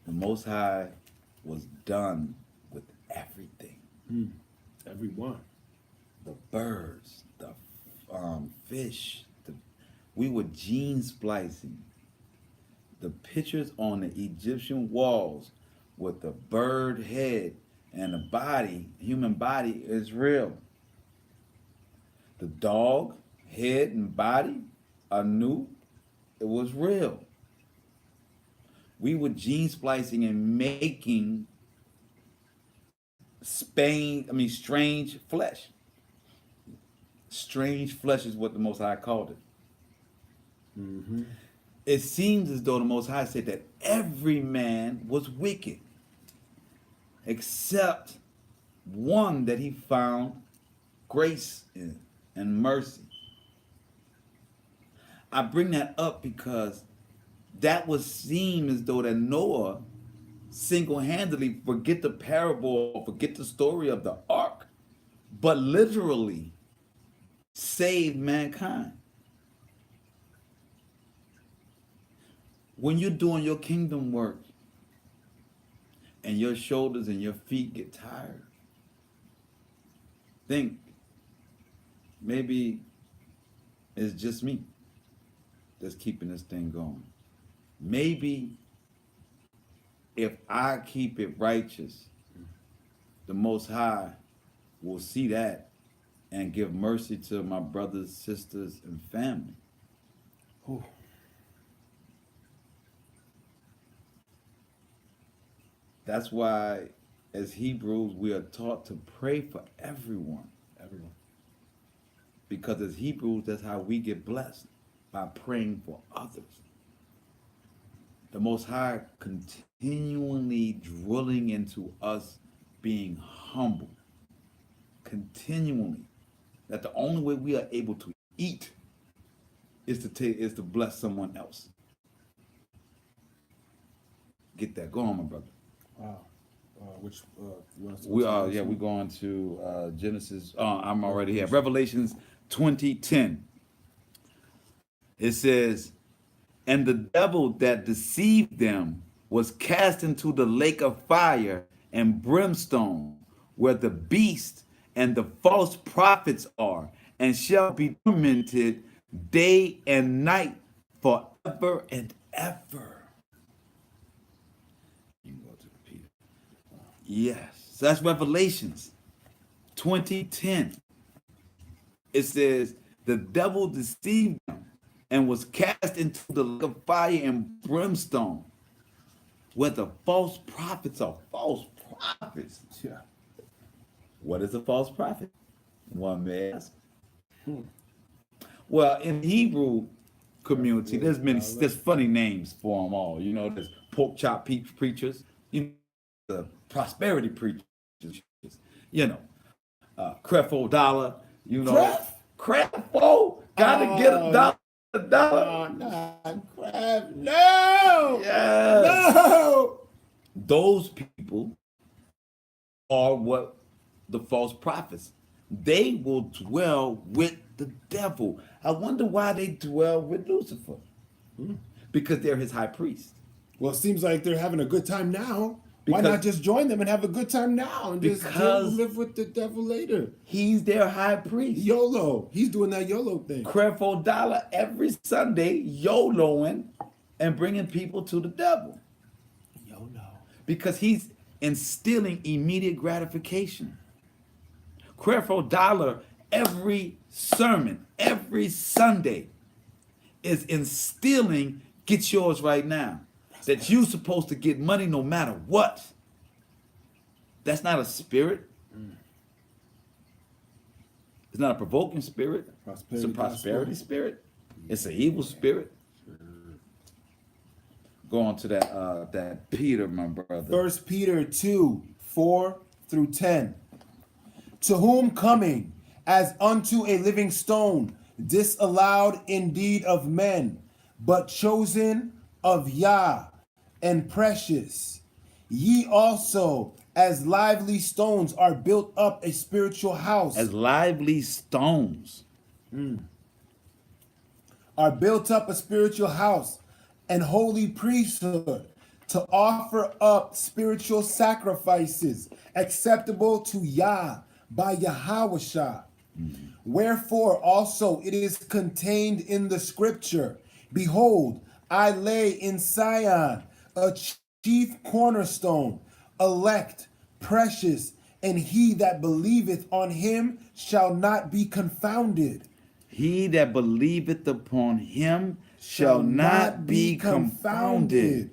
B: The Most High was done with everything.
A: Everyone.
B: The birds, the fish. We were gene splicing. The pictures on the Egyptian walls with the bird head and the body, human body, is real. The dog head and body are new. It was real. We were gene splicing and making strange flesh. Strange flesh is what the Most High called it. It seems as though the Most High said that every man was wicked, except one that he found grace in and mercy. I bring that up because that would seem as though that Noah single-handedly, forget the parable, forget the story of the ark, but literally saved mankind. When you're doing your kingdom work and your shoulders and your feet get tired, think maybe it's just me that's keeping this thing going. Maybe if I keep it righteous, the Most High will see that and give mercy to my brothers, sisters, and family.
A: Ooh.
B: That's why, as Hebrews, we are taught to pray for everyone.
A: Everyone.
B: Because as Hebrews, that's how we get blessed, by praying for others. The Most High continually drilling into us being humble. Continually. That the only way we are able to eat is to bless someone else. Get that. Go on, my brother.
A: Wow. Which you want us to
B: We're
A: continue?
B: going to Genesis. I'm already here. Revelations 20:10. It says, and the devil that deceived them was cast into the lake of fire and brimstone, where the beast and the false prophets are, and shall be tormented day and night forever and ever. You can go to the Peter. Yes, so that's Revelations 20:10. It says, the devil deceived them and was cast into the lake of fire and brimstone, where the false prophets are. False prophets.
A: Yeah.
B: What is a false prophet? One may ask. Well, in Hebrew community, there's funny names for them all. You know, there's pork chop preachers, you know, the prosperity preachers, you know, creflo dollar, you know, creflo, gotta get a dollar.
A: Not crap. No.
B: Yes.
A: No.
B: Those people are what the false prophets. They will dwell with the devil. I wonder why they dwell with Lucifer. Because they're his high priest.
A: Well, it seems like they're having a good time now. Why
B: Because-
A: not just join them and have a good time now and just
B: Because-
A: live with the devil later?
B: He's their high priest.
A: YOLO. He's doing that YOLO thing.
B: Creflo Dollar every Sunday YOLOing and bringing people to the devil.
A: YOLO.
B: Because he's instilling immediate gratification. Creflo Dollar every sermon, every Sunday is instilling, get yours right now. That you're supposed to get money no matter what. That's not a spirit. It's not a provoking spirit. It's a prosperity spirit. It's an evil spirit. Go on to that Peter, my brother.
A: 1 Peter 2, 4 through 10. To whom coming as unto a living stone, disallowed indeed of men, but chosen of Yah, and precious. Ye also, as lively stones, are built up a spiritual house.
B: As lively stones.
A: Are built up a spiritual house and holy priesthood to offer up spiritual sacrifices acceptable to Yah by Yahweh. Wherefore also it is contained in the scripture, behold, I lay in Sion a chief cornerstone, elect, precious, and he that believeth on him shall not be confounded.
B: He that believeth upon him shall not be confounded.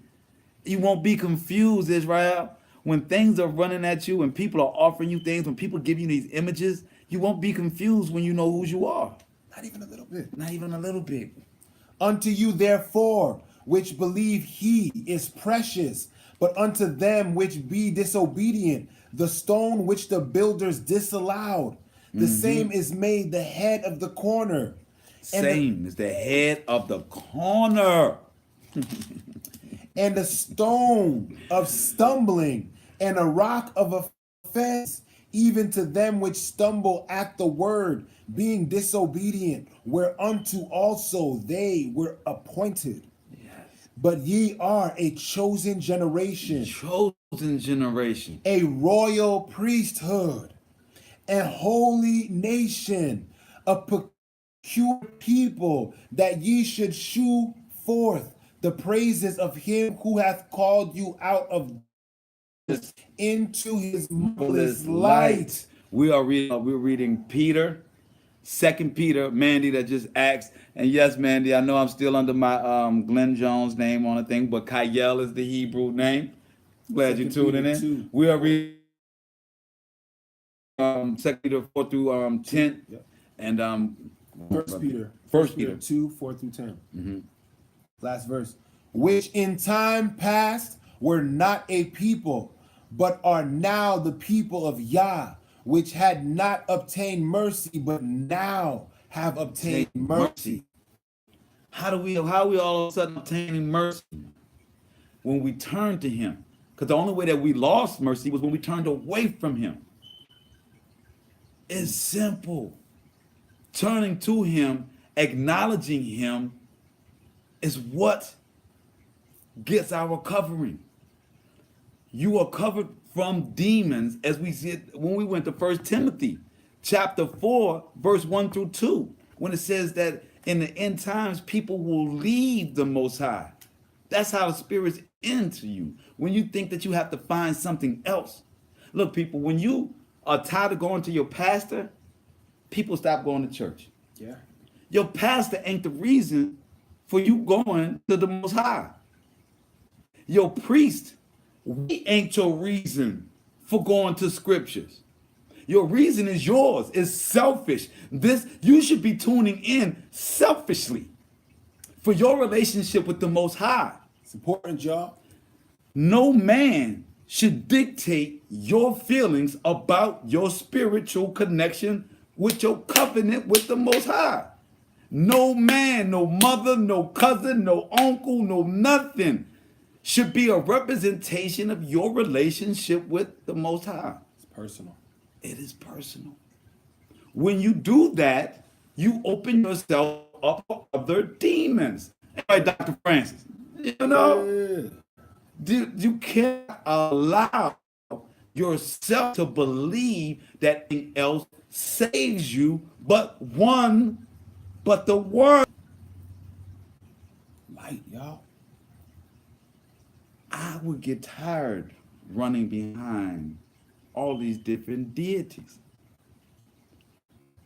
B: You won't be confused, Israel. When things are running at you and people are offering you things, when people give you these images, you won't be confused when you know who you are.
A: Not even a little bit.
B: Not even a little bit.
A: Unto you therefore, which believe he is precious, but unto them which be disobedient, the stone which the builders disallowed, the same is made the head of the corner.
B: Same is the head of the corner.
A: And a stone of stumbling, and a rock of offense, even to them which stumble at the word, being disobedient, whereunto also they were appointed. But ye are a chosen generation,
B: Chosen generation.
A: a royal priesthood, a holy nation, a peculiar people, that ye should shew forth the praises of him who hath called you out of darkness into his marvelous light.
B: We're reading Peter, 2 Peter. Mandy that just asked, and yes, Mandy, I know I'm still under my Glenn Jones name on the thing, but Kayel is the Hebrew name. Glad you're
A: 2
B: tuning
A: Peter
B: in.
A: 2.
B: We are reading 2 Peter 4 through 10,
A: Yep.
B: and
A: First Peter 2, 4 through 10. Last verse. Which in time past were not a people, but are now the people of Yah, which had not obtained mercy, but now have obtained mercy.
B: How are we all of a sudden obtaining mercy? When we turn to him. Because the only way that we lost mercy was when we turned away from him. It's simple. Turning to him, acknowledging him is what gets our covering. You are covered from demons, as we see it when we went to 1 Timothy chapter 4, verse 1 through 2, when it says that in the end times, people will leave the Most High. That's how the Spirit's into you. When you think that you have to find something else. Look, people, when you are tired of going to your pastor, people stop going to church.
A: Yeah.
B: Your pastor ain't the reason for you going to the Most High. Your priest, we ain't your reason for going to scriptures. Your reason is yours. It's selfish. This you should be tuning in selfishly for your relationship with the Most High.
A: It's important, y'all.
B: No man should dictate your feelings about your spiritual connection with your covenant with the Most High. No man, no mother, no cousin, no uncle, no nothing should be a representation of your relationship with the Most High.
A: It's personal.
B: It is personal. When you do that, you open yourself up for other demons. Right, Dr. Francis? You know?
A: Yeah.
B: You can't allow yourself to believe that anything else saves you but the word.
A: Light, y'all.
B: I would get tired running behind all these different deities.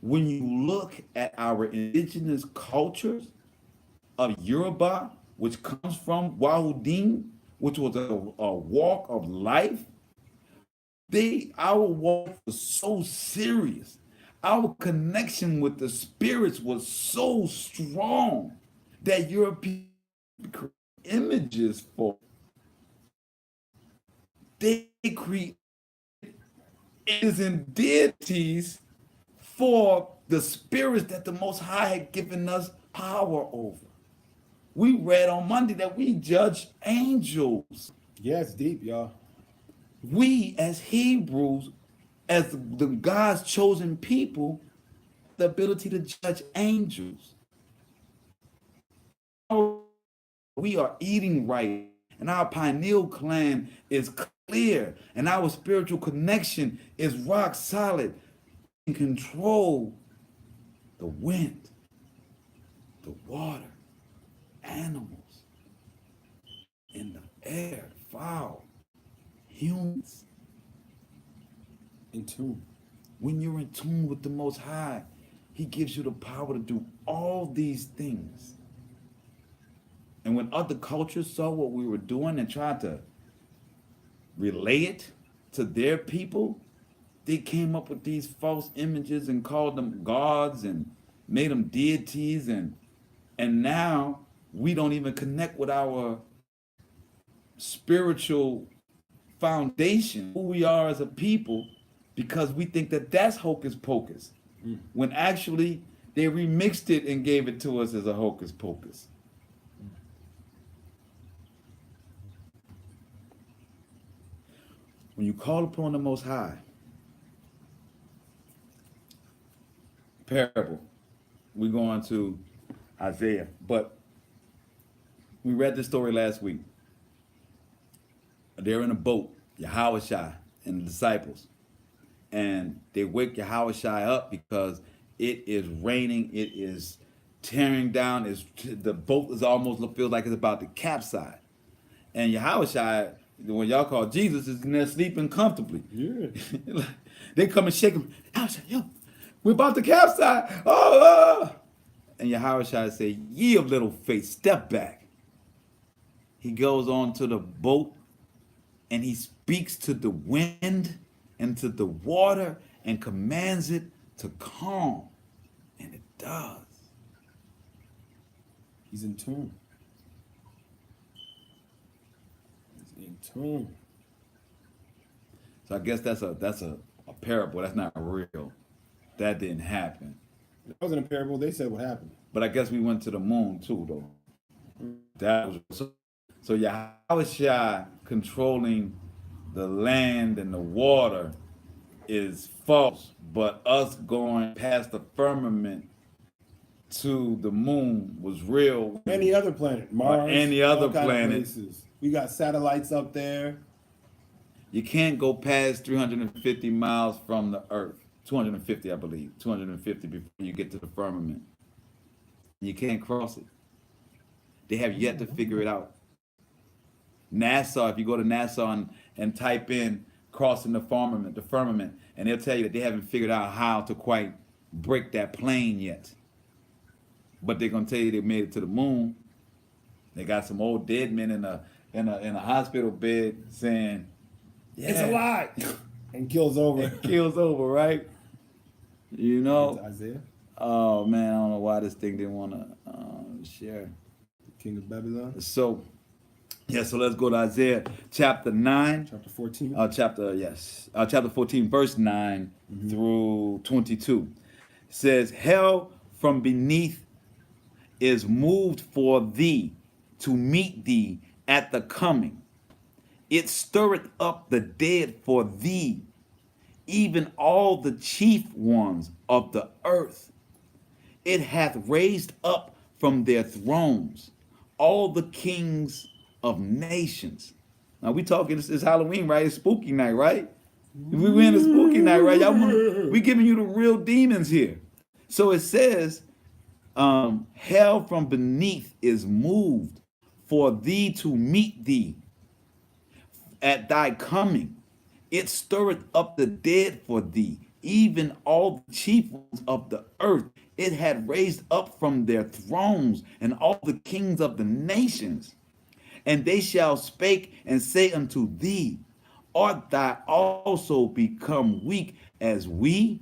B: When you look at our indigenous cultures of Yoruba, which comes from Wahudin, which was a walk of life, our walk was so serious. Our connection with the spirits was so strong that European images for they create and deities for the spirits that the Most High had given us power over. We read on Monday that we judge angels.
A: Yeah, it's deep, y'all.
B: We as Hebrews, as the God's chosen people, the ability to judge angels. We are eating right, and our pineal gland is clear, and our spiritual connection is rock solid. We can control the wind, the water, animals, in the air, fowl, humans.
A: In tune.
B: When you're in tune with the Most High, He gives you the power to do all these things. And when other cultures saw what we were doing and tried to relay it to their people, they came up with these false images and called them gods and made them deities. And now we don't even connect with our spiritual foundation, who we are as a people, because we think that that's hocus pocus, when actually they remixed it and gave it to us as a hocus pocus. When you call upon the Most High, parable, we're going to Isaiah, but we read this story last week. They're in a boat, Yahushua and the disciples, and they wake Yahushua up because it is raining, it is tearing down, the boat is almost feels like it's about to capsize. And Yahushua, the one y'all call Jesus, is in there sleeping comfortably.
A: Yeah.
B: They come and shake him. Yahushua, yo, we're about to capsize. Oh. And Yahushua say, ye of little faith, step back. He goes on to the boat and he speaks to the wind and to the water and commands it to calm. And it does.
A: He's in tune. He's in tune.
B: So I guess that's a parable. That's not real. That didn't happen.
A: That wasn't a parable. They said what happened.
B: But I guess we went to the moon too, though. That was so Yahushua controlling the land and the water is false, but us going past the firmament to the moon was real.
A: Any other planet, Mars,
B: any other
A: all kind of
B: planet.
A: places. We got satellites up there.
B: You can't go past 350 miles from the Earth. 250, I believe. 250 before you get to the firmament. You can't cross it. They have yet to figure it out. NASA, if you go to NASA and type in crossing the firmament, and they'll tell you that they haven't figured out how to quite break that plane yet. But they're gonna tell you they made it to the moon. They got some old dead men in a hospital bed saying, yeah,
A: It's a lie. And kills over.
B: Kills over, right? You know?
A: Isaiah,
B: Oh man, I don't know why this thing didn't want to share.
A: king of Babylon,
B: So, yeah, so let's go to Isaiah chapter 9.
A: chapter 14.
B: Chapter 14, verse 9 through 22. It says, hell from beneath is moved for thee to meet thee at the coming. It stirreth up the dead for thee, even all the chief ones of the earth. It hath raised up from their thrones all the kings of nations. Now we talking, it's Halloween, right? It's spooky night, right? We in a spooky night, right? We giving you the real demons here. So it says, hell from beneath is moved for thee to meet thee at thy coming. It stirreth up the dead for thee, even all the chief ones of the earth. It had raised up from their thrones and all the kings of the nations. And they shall spake and say unto thee, art thou also become weak as we?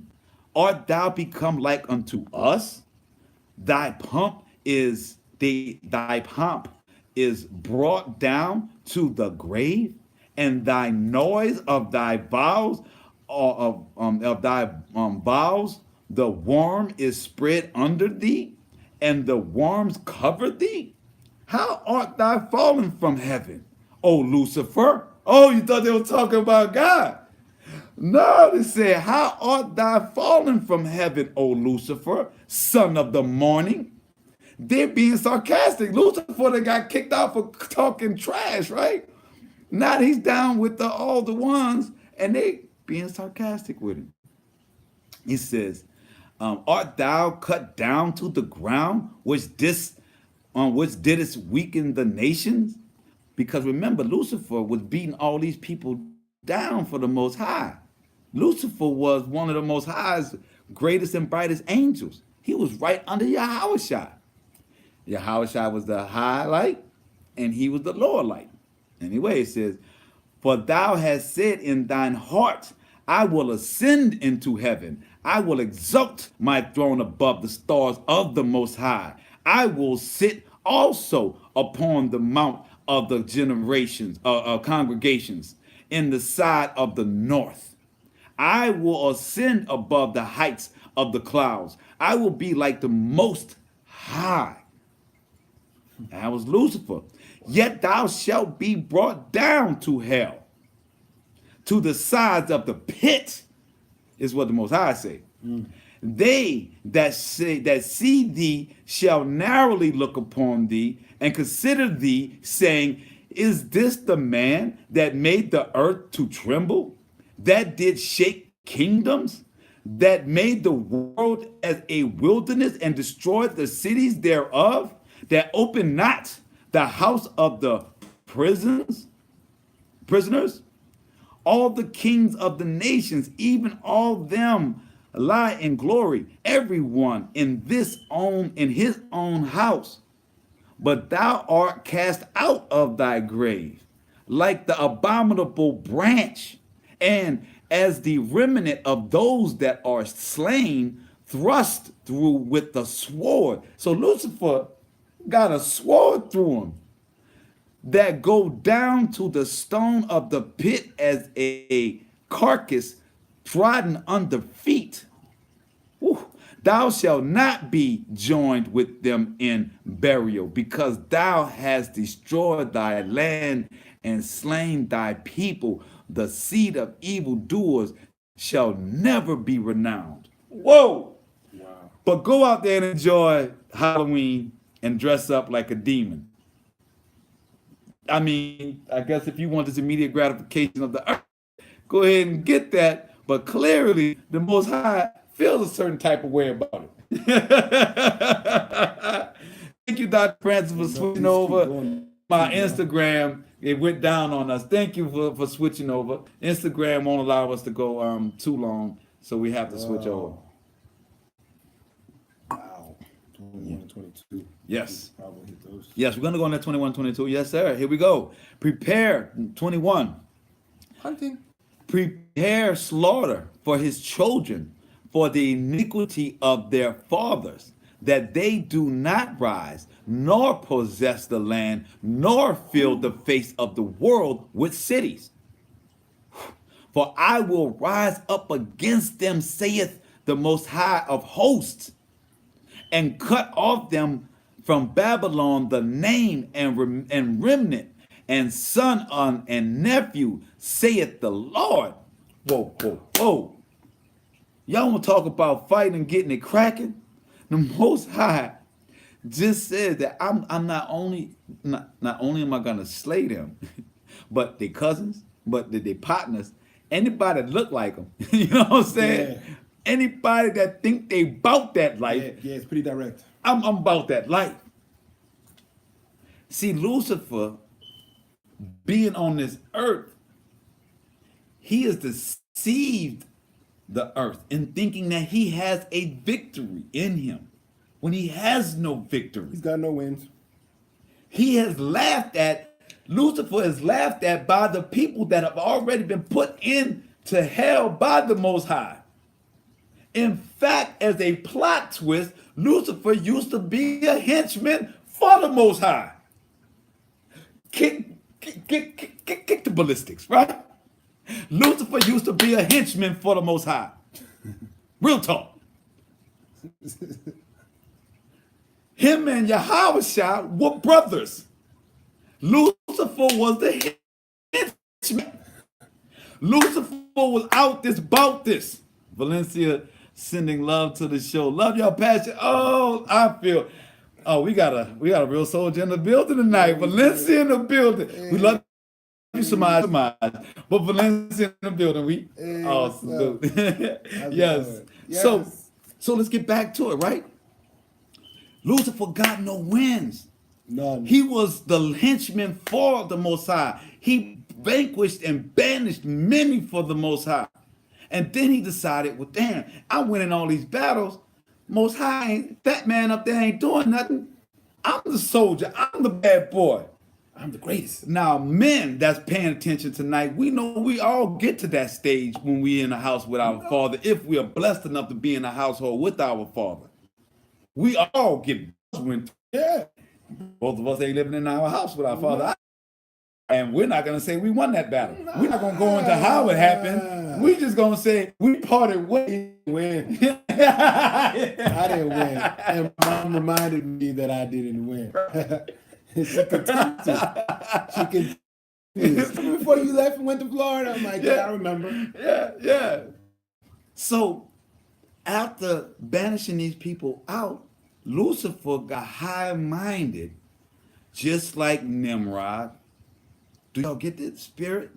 B: Art thou become like unto us? Thy pomp is brought down to the grave, and thy noise of thy bowels, the worm is spread under thee, and the worms cover thee. How art thou fallen from heaven, O Lucifer? Oh, you thought they were talking about God. No, they said, how art thou fallen from heaven, O Lucifer, son of the morning? They're being sarcastic. Lucifer that got kicked out for talking trash, right? Now he's down with all the ones, and they being sarcastic with him. He says, art thou cut down to the ground, which didst weaken the nations? Because remember, Lucifer was beating all these people down for the Most High. Lucifer was one of the Most High's greatest and brightest angels. He was right under Yahushua. Yahushua was the high light, and he was the lower light. Anyway, it says, for thou hast said in thine heart, I will ascend into heaven. I will exalt my throne above the stars of the Most High. I will sit also upon the mount of the congregations in the side of the north. I will ascend above the heights of the clouds. I will be like the Most High. That was Lucifer. Yet thou shalt be brought down to hell, to the sides of the pit, is what the Most High say. They that see thee shall narrowly look upon thee and consider thee, saying, is this the man that made the earth to tremble, that did shake kingdoms, that made the world as a wilderness and destroyed the cities thereof, that opened not the house of the prisoners? All the kings of the nations, even all them, lie in glory, everyone in his own house. But thou art cast out of thy grave, like the abominable branch, and as the remnant of those that are slain, thrust through with the sword. So Lucifer got a sword through him, that go down to the stone of the pit as a carcass trodden under feet. Whew. Thou shalt not be joined with them in burial, because thou hast destroyed thy land and slain thy people. The seed of evildoers shall never be renowned. Whoa!
A: Wow.
B: But go out there and enjoy Halloween and dress up like a demon. I mean, I guess if you want this immediate gratification of the earth, go ahead and get that. But clearly, the Most High feels a certain type of way about it. Thank you, Dr. Francis, for switching over my Instagram. It went down on us. Thank you for switching over. Instagram won't allow us to go too long, so we have to switch over.
A: Wow. 21 and 22.
B: Yes.
A: Probably hit those.
B: Yes, we're going to go on that 21, 22. Yes, sir. Here we go. Prepare 21.
A: Hunting.
B: prepare slaughter for his children, for the iniquity of their fathers, that they do not rise, nor possess the land, nor fill the face of the world with cities. For I will rise up against them, saith the Most High of hosts, and cut off them from Babylon the name and remnant, and son and nephew, saith the Lord. Whoa, whoa, whoa. Y'all want to talk about fighting and getting it cracking? The Most High just said that I'm not only am I gonna slay them, but their cousins, but their partners, anybody that look like them. You know what I'm saying?
A: Yeah.
B: Anybody that think they bout that life,
A: Yeah, it's pretty direct.
B: I'm about that life. See, Lucifer being on this earth, he has deceived the earth in thinking that he has a victory in him when he has no victory.
A: He's got no wins.
B: He has laughed at, Lucifer is laughed at by the people that have already been put into hell by the Most High. In fact, as a plot twist, Lucifer used to be a henchman for the Most High. Kick the ballistics, right? Lucifer used to be a henchman for the Most High. Real talk. Him and Yahweh were brothers. Lucifer was the henchman. Lucifer was out this, about this. Valencia sending love to the show. Love y'all, passion. Oh, I feel. Oh, we got a real soldier in the building tonight. Valencia in the building. We love you, Samaj. But Valencia in the building. Salute. Yes. So let's get back to it, right? Lucifer got no wins.
A: None.
B: He was the henchman for the Most High. He vanquished and banished many for the Most High. And then he decided, well, damn, I'm winning all these battles. Most High, that man up there ain't doing nothing. I'm the soldier. I'm the bad boy.
A: I'm the greatest.
B: Now, men that's paying attention tonight, we know we all get to that stage when we in the house with our father, if we are blessed enough to be in a household with our father. We all get when
A: Yeah.
B: both of us ain't living in our house with our father. And we're not going to say we won that battle. We're not going to go into how it happened. We just going to say we parted ways.
A: Win. I didn't win. And my mom reminded me that I didn't win. She continued to. Before you left and went to Florida, I'm like, yeah, I remember.
B: Yeah. So after banishing these people out, Lucifer got high-minded, just like Nimrod. Do y'all get this spirit?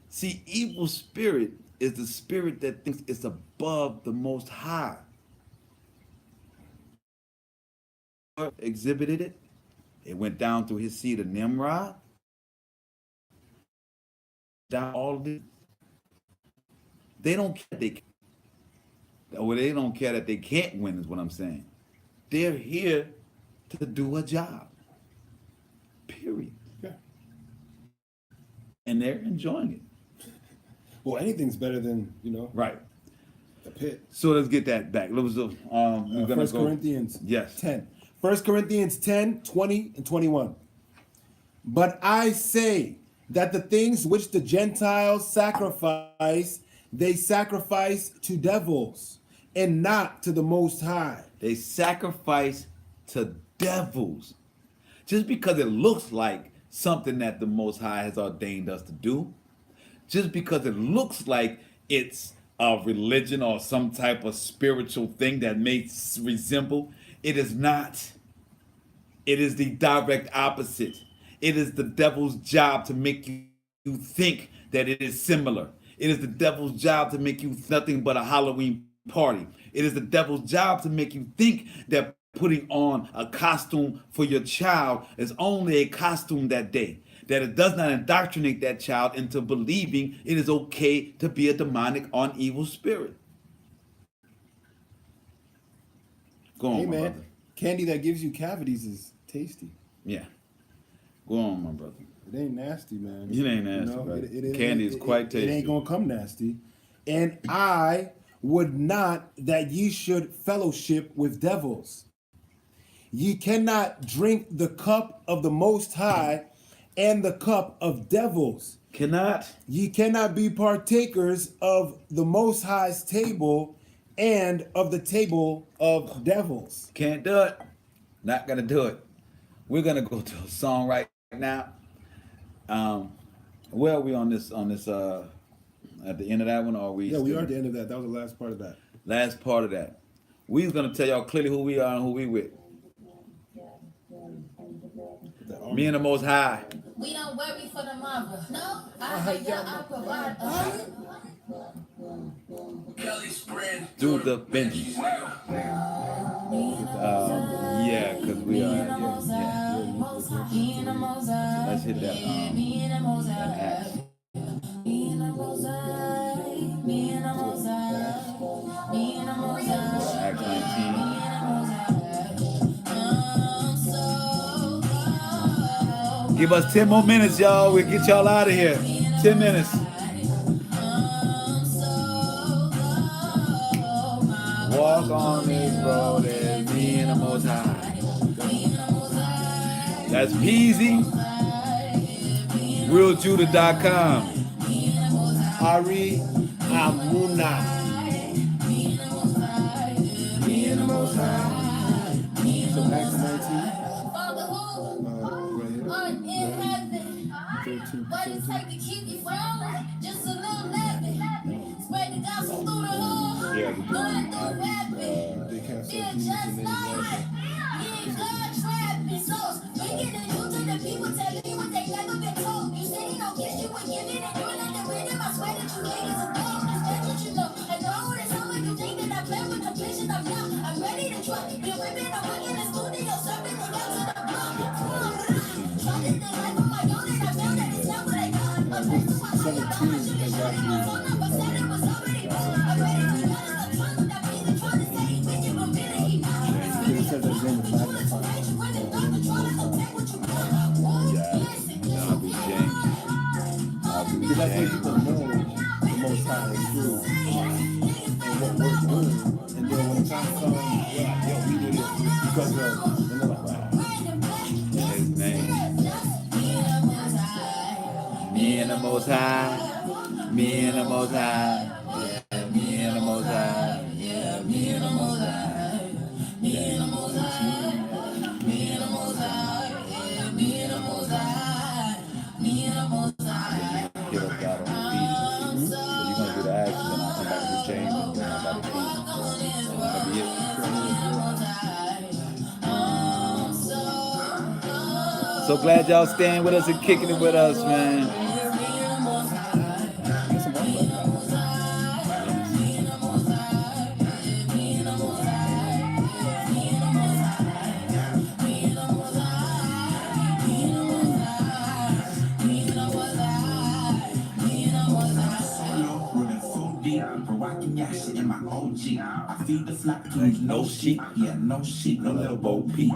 B: See, evil spirit is the spirit that thinks it's above the Most High. Exhibited it. It went down through his seed of Nimrod. Down all of it. They don't care they don't care that they can't win is what I'm saying. They're here to do a job. Period.
A: Yeah.
B: And they're enjoying it.
A: Well, anything's better than,
B: Right.
A: the pit.
B: So let's get that back. We're gonna
A: 1
B: go.
A: Corinthians
B: Yes.
A: 10. 1 Corinthians 10, 20, and 21. But I say that the things which the Gentiles sacrifice, they sacrifice to devils and not to the Most High.
B: They sacrifice to devils. Just because it looks like something that the Most High has ordained us to do, just because it looks like it's a religion or some type of spiritual thing that may resemble, it is not. It is the direct opposite. It is the devil's job to make you think that it is similar. It is the devil's job to make you nothing but a Halloween party. It is the devil's job to make you think that putting on a costume for your child is only a costume that day. That it does not indoctrinate that child into believing it is okay to be a demonic or an evil spirit. Go on,
A: Hey,
B: my
A: man.
B: brother.
A: Candy that gives you cavities is tasty.
B: Yeah. Go on, my brother.
A: It ain't nasty, man.
B: It ain't nasty, brother. Candy is quite tasty.
A: It ain't gonna come nasty. And I would not that ye should fellowship with devils. Ye cannot drink the cup of the Most High and the cup of devils.
B: Cannot.
A: Ye cannot be partakers of the Most High's table and of the table of devils.
B: Can't do it. Not gonna do it. We're gonna go to a song right now. Where are we on this? At the end of that one, or are we?
A: Yeah, we
B: still-
A: are at the end of that. That was the last part of that.
B: Last part of that. We're gonna tell y'all clearly who we are and who we with. Me and the Most High.
E: We don't worry for tomorrow. No, I heard y'all provide.
B: Do the Benji. Yeah, because we are. Yeah. Let's hit that. That act. Act 19. Give us 10 more minutes, y'all. We'll get y'all out of here. 10 minutes. Walk on this road as me and the Most High. That's Peasy. RealJudah.com.
A: Ari Amuna. Me and the Most High. So Acts 19.
E: Art in heaven. What it take to keep you from? Just a little laughing. Spread the gospel through the hood.
B: Yeah,
E: Going through rapping.
A: They can't say
E: Feel
A: Jesus
E: just
A: and then
E: like yeah, God trapping souls. Bringing the youth to the people, telling me what they never been told. You said he don't kiss you and give it and doing nothing with him. I swear that you niggas are dumb. That's what you know. I know it sound like you think that I play with completion. I'm not. I'm ready to try. You're ripping. I'm working in the studio, serving and out to the block. Trying to life on my own and I found that it's not what I got. I'm ready to my
A: 17 is actually. It says that his name is magnified.
B: I'll be James.
A: Because that's when people know the Most High is true and what we're doing. And then when the time comes, we're like, yo, we did it because of, and they're like, wow.
B: His name. Me and the Most High. Me and the Most High. Yeah, me and the Most High. Yeah, me and the Most High. Me and the Most High. Me and the Most High. Yeah, me and the Most High. Me and the Most High. Get us God on the feet. So you're gonna do the action, and I'll come back to the change and then I got the feet. So that'll be it. So glad y'all staying with us and kicking it with us, man.
D: In my OG, I feed the flock to no sheep, yeah, no sheep, no little Bo Peep.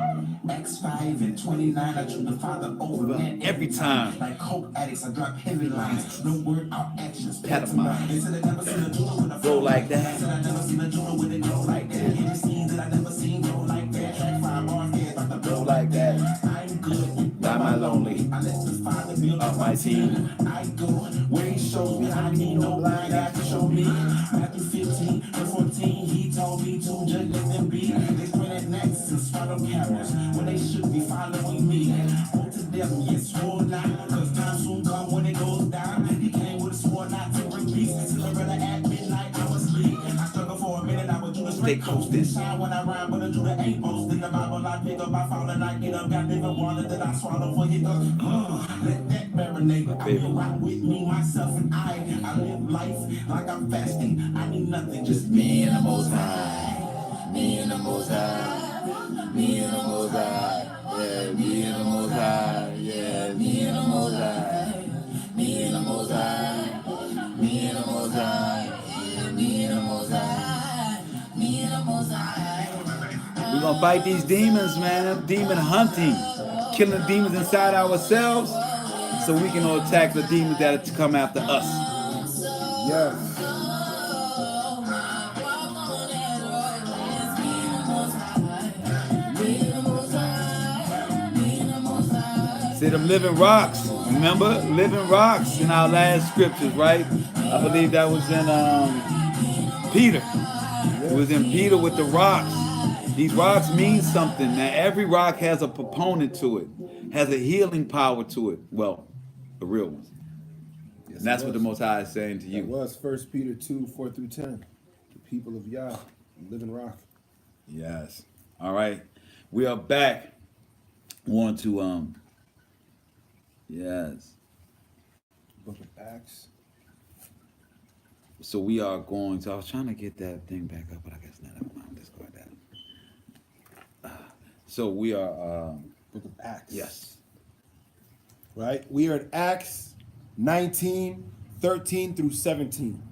D: X5 and 29, I drew the father over man
B: Every time.
D: Like coke addicts, I drop heavy lines. No word, our actions.
B: Pantomime.
D: They said I never seen a jeweler with a
B: Go like that.
D: Said I never seen a jeweler with a glow like that. Any scenes that I never seen go like that. Track 5 bars, head about the
B: Go like that.
D: I'm good.
B: Not my lonely.
D: I let the father build
B: Up my team.
D: I go where he shows me I need no blind eye to show me. Matthew 15 and 14, he told me to just let them be. They spread at necks and swallow carrots when they should be following me. Hold to them, yes, swore not, cause time soon come when it goes down. He came with a sword not to bring peace. Till a brother at midnight, I was asleep. I struggled for a minute, I would do the straight coast. This shine when I rhyme, but I do the ain't boast. In the Bible, I pick up, I fall and I get up. Got living water that I swallow for hiccups. Let that marinate. I feel right with me, myself, and I live life like I'm fasting. I need nothing, just me and the Most High. Me and the Most High. Me and the Most High. Yeah, me and the Most High. Yeah, me and the Most High. Me and the Most High. Me and the Most High. Yeah, me and the Most High. Me and the Most High.
B: We're gonna fight these demons, man. Demon hunting. killing the demons inside ourselves so we can attack the demons that come after us.
A: Yes.
B: See them living rocks. Remember? Living rocks in our last scriptures, right? I believe that was in Peter. It was in Peter with the rocks. These rocks mean something. Now, every rock has a proponent to it, has a healing power to it. Well, the real ones.
A: Yes,
B: And that's
A: it
B: what the
A: was.
B: Most High is saying to
A: It
B: you.
A: was 1 Peter 2, 4 through 10. The people of Yah, living rock.
B: Yes. All right. We are back. Want to yes.
A: Book of Acts.
B: So we are going to. I was trying to get that thing back up, but I guess not. Never mind. Let's go like that. So we are.
A: Book of Acts.
B: Yes.
A: Right? We are at Acts 19, 13 through 17.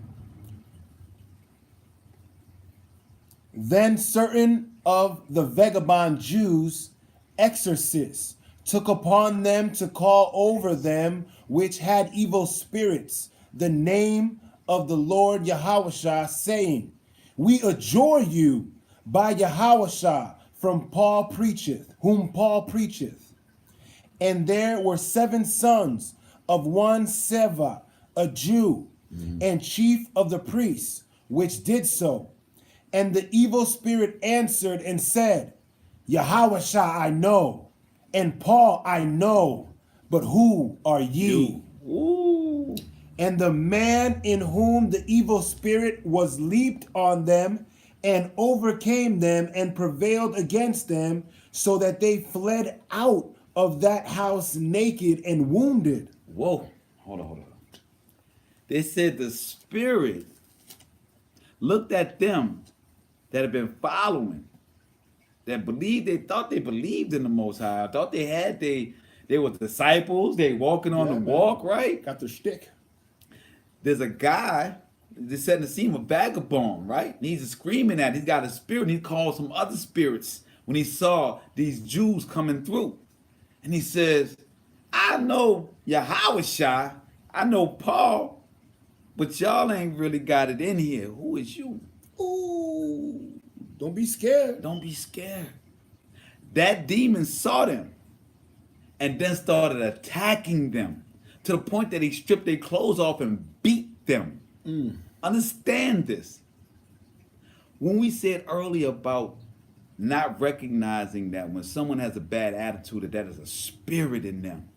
A: Then certain of the vagabond Jews, exorcists, took upon them to call over them which had evil spirits the name of the Lord Yahushua, saying, We adjure you by Yahushua from Paul preacheth, whom Paul preacheth. And there were 7 sons of one Seva, a Jew, and chief of the priests, which did so. And the evil spirit answered and said, Yahushua I know, and Paul I know, but who are ye?
B: Ooh.
A: And the man in whom the evil spirit was leaped on them and overcame them and prevailed against them, so that they fled out of that house naked and wounded.
B: Whoa. Hold on. They said the spirit looked at them that have been following, that believed, they thought they believed in the Most High. I thought they were disciples. They walking on
A: Yeah,
B: the
A: man.
B: walk, right?
A: Got their shtick.
B: There's a guy that's setting the scene, a vagabond, right? And he's screaming at, he's got a spirit, and he called some other spirits when he saw these Jews coming through. And he says, I know Yahushua, I know Paul, but y'all ain't really got it in here. Who is you?
A: Ooh, don't be scared.
B: Don't be scared. That demon saw them and then started attacking them to the point that he stripped their clothes off and beat them. Understand this. When we said earlier about not recognizing that when someone has a bad attitude, that is a spirit in them.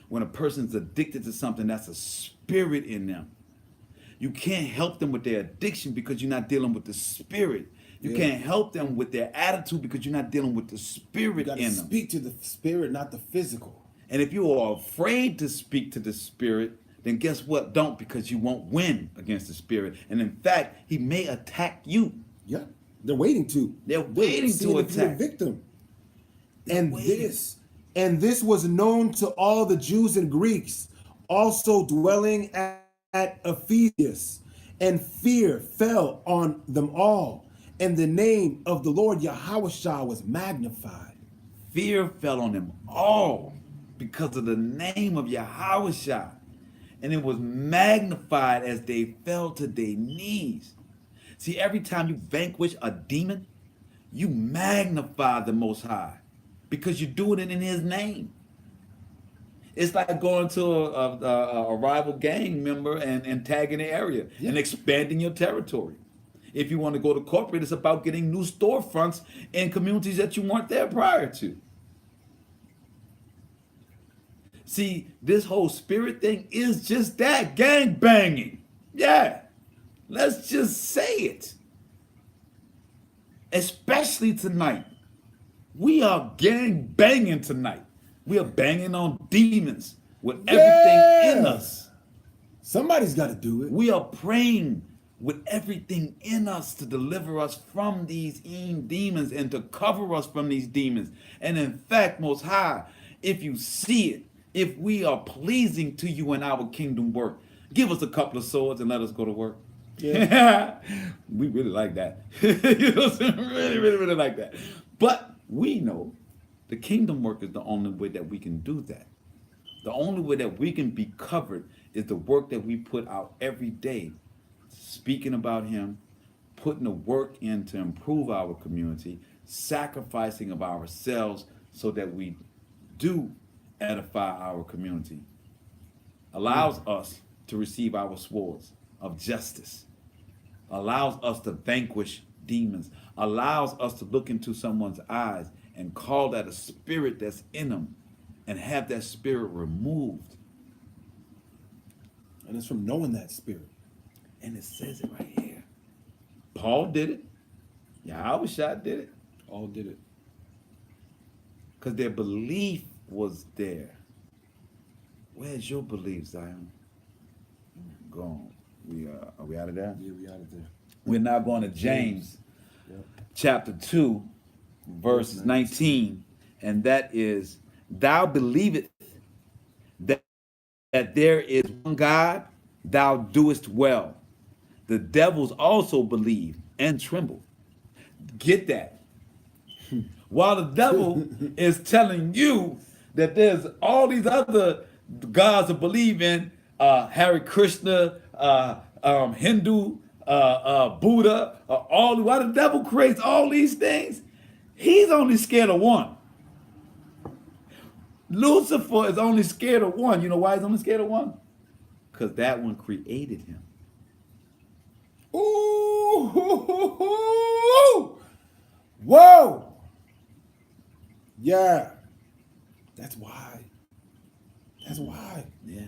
B: When a person's addicted to something, that's a spirit in them. You can't help them with their addiction because you're not dealing with the spirit. You can't help them with their attitude because you're not dealing with the
A: You
B: spirit
A: got to
B: in them.
A: speak to the spirit, not the physical.
B: And if you are afraid to speak to the spirit, then guess what? Don't, because you won't win against the spirit. And in fact, he may attack you.
A: Yeah, they're waiting to.
B: They're waiting
A: seeing
B: to
A: if you're a
B: attack.
A: victim.
B: They're
A: And
B: waiting.
A: this was known to all the Jews and Greeks, also dwelling at Ephesus, and fear fell on them all, and the name of the Lord Yahushua was magnified.
B: Fear fell on them all because of the name of Yahushua. And it was magnified as they fell to their knees. See, every time you vanquish a demon, you magnify the Most High because you're doing it in his name. It's like going to a rival gang member and tagging the area and expanding your territory. If you want to go to corporate, it's about getting new storefronts in communities that you weren't there prior to. See, this whole spirit thing is just that, gang banging. Yeah, let's just say it. Especially tonight. We are gang banging tonight. We are banging on demons with everything in us.
A: Somebody's got to do it.
B: We are praying with everything in us to deliver us from these demons and to cover us from these demons. And in fact, Most High, if you see it, if we are pleasing to you in our kingdom work, give us a couple of swords and let us go to work. Yeah. We really like that. You know what I'm saying? Really, really, really like that. But we know The kingdom work is the only way that we can do that. The only way that we can be covered is the work that we put out every day, speaking about him, putting the work in to improve our community, sacrificing of ourselves so that we do edify our community. Allows us to receive our swords of justice. Allows us to vanquish demons. Allows us to look into someone's eyes and call that a spirit that's in them and have that spirit removed.
A: And it's from knowing that spirit.
B: And it says it right here. Paul did it. Yahushua did it.
A: All did it.
B: Because their belief was there. Where's your belief, Zion? Gone. Are we out of there?
A: Yeah, we out of there.
B: We're now going to James,
A: Yep.
B: chapter 2, verse 19. And that is, thou believest that there is one God, thou doest well. The devils also believe and tremble. Get that. While the devil is telling you that there's all these other gods to believe in, Hare Krishna, Hindu, Buddha, why the devil creates all these things? He's only scared of one. Lucifer is only scared of one. You know why he's only scared of one? Because that one created him.
A: Ooh, whoa. Yeah. That's why. That's why.
B: Yeah.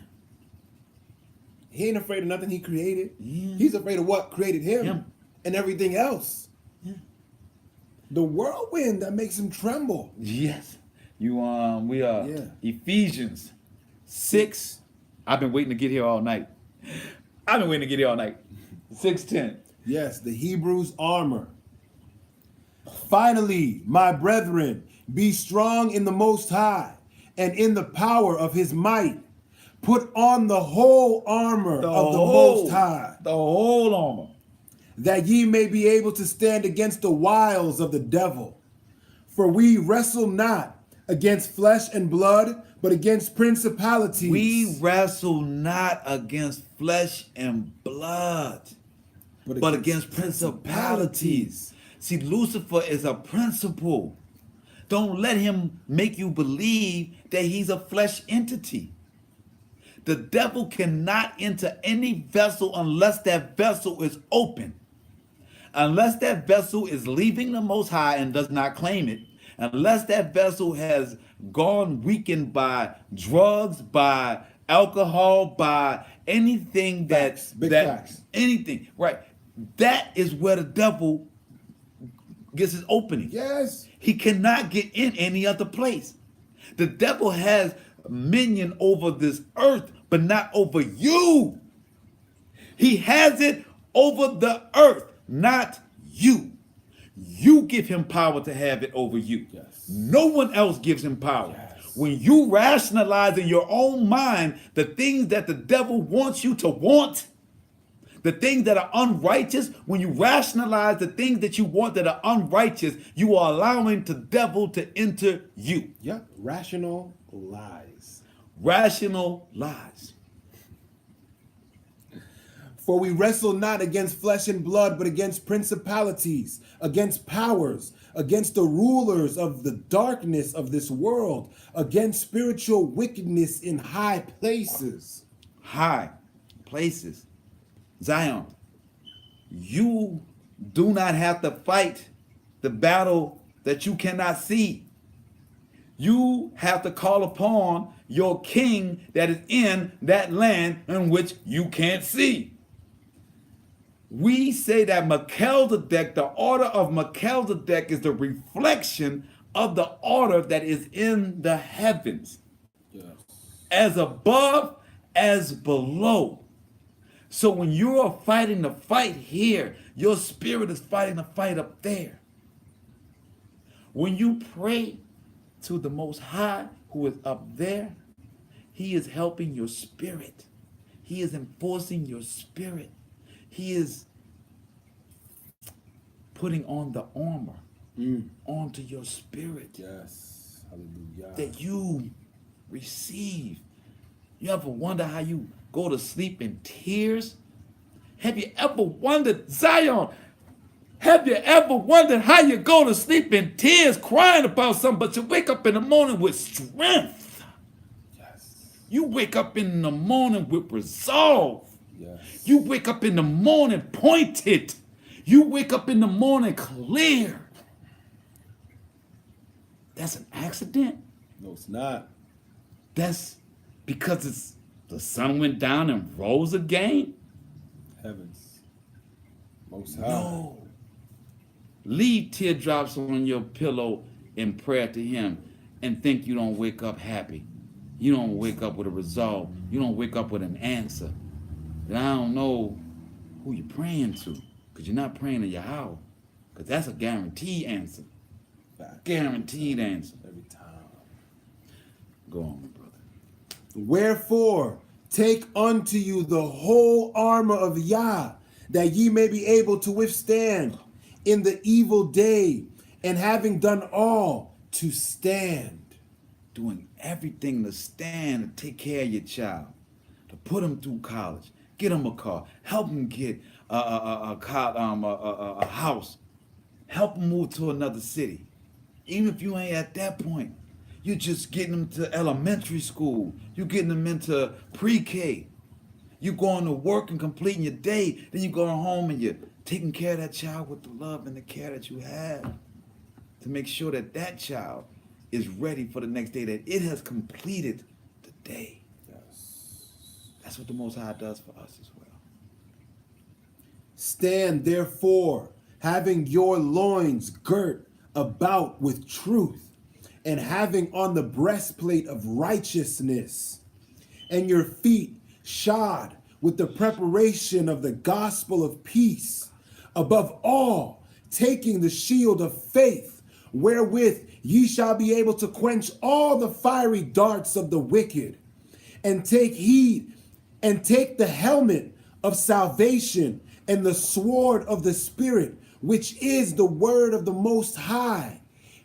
A: He ain't afraid of nothing he created.
B: Yeah.
A: He's afraid of what created him,
B: Him.
A: and everything else.
B: Yeah.
A: The whirlwind that makes him tremble.
B: Yes. We are
A: Yeah.
B: Ephesians 6. I've been waiting to get here all night. 6:10.
A: Yes, the Hebrew's armor. Finally, my brethren, be strong in the Most High and in the power of his might. Put on the whole armor of the Most High,
B: The whole armor.
A: that ye may be able to stand against the wiles of the devil. For we wrestle not against flesh and blood, but against principalities.
B: We wrestle not against flesh and blood, but against principalities. See, Lucifer is a principle. Don't let him make you believe that he's a flesh entity. The devil cannot enter any vessel unless that vessel is open. Unless that vessel is leaving the Most High and does not claim it. Unless that vessel has gone weakened by drugs, by alcohol, by anything
A: Facts. Big facts.
B: anything, right? That is where the devil gets his opening.
A: Yes.
B: He cannot get in any other place. The devil has dominion over this earth, but not over you. He has it over the earth, not you. You give him power to have it over you.
A: Yes.
B: No one else gives him power.
A: Yes.
B: When you rationalize in your own mind the things that the devil wants you to want, the things that are unrighteous, when you rationalize the things that you want that are unrighteous, you are allowing the devil to enter you.
A: Yep. Rational lies.
B: Rational lies.
A: For we wrestle not against flesh and blood, but against principalities, against powers, against the rulers of the darkness of this world, against spiritual wickedness in high places.
B: High places. Zion, you do not have to fight the battle that you cannot see. You have to call upon your king that is in that land in which you can't see. We say that Melchizedek, the order of Melchizedek, is the reflection of the order that is in the heavens.
A: Yes.
B: As above, as below. So when you are fighting the fight here, your spirit is fighting the fight up there. When you pray to the Most High who is up there, he is helping your spirit. He is enforcing your spirit. He is putting on the armor onto your spirit.
A: Yes. Hallelujah.
B: that you receive. You ever wonder how you go to sleep in tears? Have you ever wondered, Zion, have you ever wondered how you go to sleep in tears crying about something, but you wake up in the morning with strength?
A: Yes.
B: You wake up in the morning with resolve.
A: Yes.
B: You wake up in the morning pointed. You wake up in the morning clear. That's an accident?
A: No, it's not.
B: That's because the sun went down and rose again?
A: Heavens. Most high.
B: No. Leave teardrops on your pillow in prayer to him and think you don't wake up happy. You don't wake up with a resolve. You don't wake up with an answer. And I don't know who you're praying to, because you're not praying to Yahweh, because that's a guaranteed answer.
A: Fact.
B: Guaranteed answer.
A: Every time.
B: Go on, my brother.
A: Wherefore, take unto you the whole armor of Yah, that ye may be able to withstand in the evil day, and having done all, to stand.
B: Doing everything to stand and take care of your child, to put him through college, get him a car, help him get a house, help him move to another city. Even if you ain't at that point, you're just getting them to elementary school, you're getting them into pre-K, you going to work and completing your day, then you going home and you're taking care of that child with the love and the care that you have, to make sure that that child is ready for the next day, that it has completed the day.
A: Yes.
B: That's what the Most High does for us as well.
A: Stand therefore, having your loins girt about with truth, and having on the breastplate of righteousness, and your feet shod with the preparation of the gospel of peace. Above all, taking the shield of faith, wherewith ye shall be able to quench all the fiery darts of the wicked, and take heed, and take the helmet of salvation, and the sword of the Spirit, which is the word of the Most High,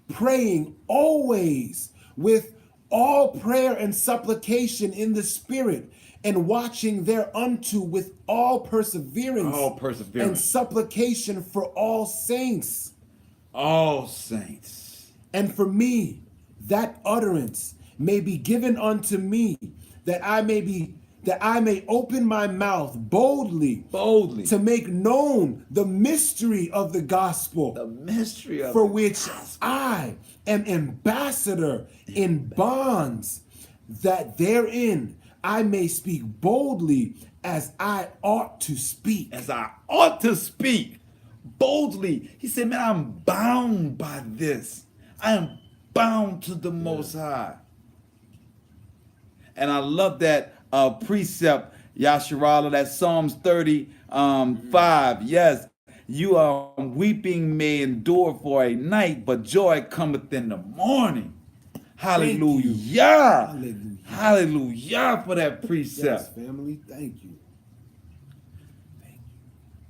A: praying always with all prayer and supplication in the Spirit, and watching thereunto with all perseverance, and supplication for all saints.
B: All saints.
A: And for me, that utterance may be given unto me, that I may open my mouth boldly to make known the mystery of the gospel,
B: The mystery of
A: for
B: the
A: which
B: gospel.
A: I am ambassador in bonds, that therein I may speak boldly as I ought to speak.
B: As I ought to speak boldly. He said, man, I'm bound by this. I am bound to the Most High. And I love that precept, Yasharala, that Psalms 35. Yes, you are weeping may endure for a night, but joy cometh in the morning. Hallelujah.
A: Hallelujah.
B: Hallelujah for that precept.
A: Yes, family, thank you.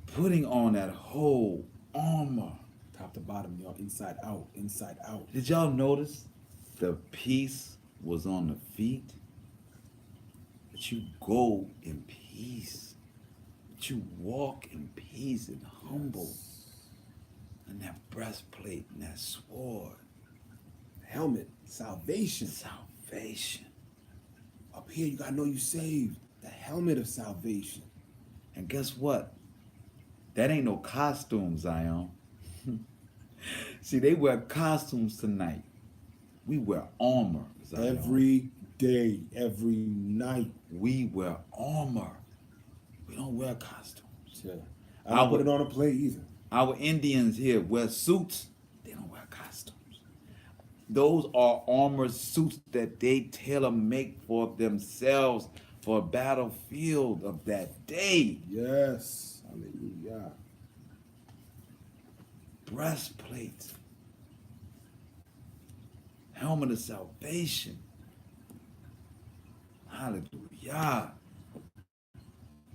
B: Putting on that whole armor.
A: Top to bottom, y'all, inside out, inside out.
B: Did y'all notice the peace was on the feet? That you go in peace. That you walk in peace and humble. And that breastplate and that sword.
A: Helmet, salvation.
B: Salvation.
A: Up here, you gotta know you saved. The helmet of salvation.
B: And guess what? That ain't no costume, Zion. See, they wear costumes tonight. We wear armor, Zion.
A: Every day, every night.
B: We wear armor. We don't wear costumes.
A: Yeah. I don't put it on a plate either.
B: Our Indians here wear suits. They don't wear costumes. Those are armor suits that they tailor make for themselves for a battlefield of that day.
A: Yes. Hallelujah.
B: Breastplate. Helmet of salvation. Hallelujah.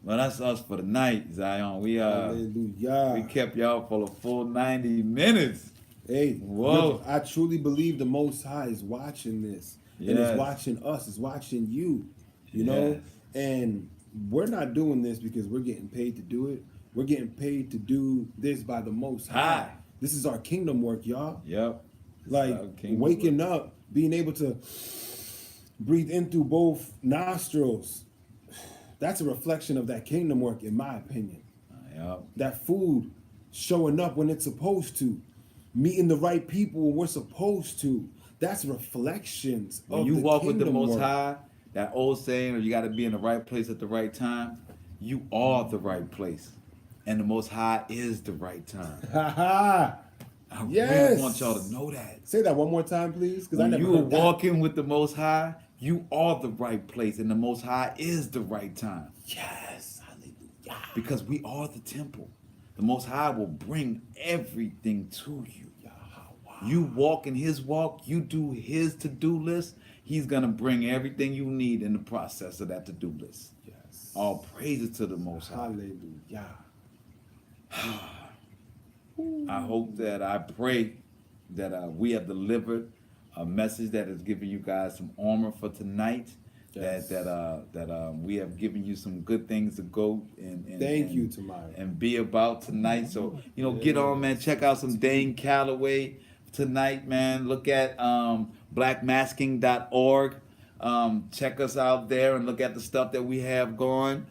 B: Well, that's us for the night, Zion. We
A: Hallelujah.
B: we kept y'all for a full 90 minutes.
A: Hey,
B: Whoa.
A: I truly believe the Most High is watching this, and
B: Yes.
A: is watching us, is watching you. You
B: Yes.
A: know, and we're not doing this because we're getting paid to do it. We're getting paid to do this by the Most High.
B: High.
A: This is our kingdom work, y'all.
B: Yep.
A: Like
B: our kingdom
A: waking up, being able to breathe in through both nostrils. That's a reflection of that kingdom work, in my opinion.
B: Yep.
A: That food showing up when it's supposed to, meeting the right people when we're supposed to. That's reflections
B: When
A: of
B: you
A: the
B: walk with the
A: kingdom
B: Most
A: work.
B: High, that old saying, or you got to be in the right place at the right time, you are the right place. And the Most High is the right time.
A: Ha ha!
B: I
A: Yes.
B: really want y'all to know that.
A: Say that one more time, please, because I
B: When
A: never
B: you are
A: heard that.
B: walking with the Most High, you are the right place. And the Most High is the right time.
A: Yes, hallelujah.
B: Because we are the temple. The Most High will bring everything to you. You walk in His walk, you do His to-do list, He's going to bring everything you need in the process of that to-do list.
A: Yes.
B: All praises to the Most High.
A: Hallelujah.
B: I hope that, I pray that we have delivered a message that has given you guys some armor for tonight.
A: Yes.
B: That we have given you some good things to go and
A: Thank you, Tamara.
B: and be about tonight. So get on, man. Check out some Dane Calloway tonight, man. Look at blackmasking.org. Check us out there and look at the stuff that we have going.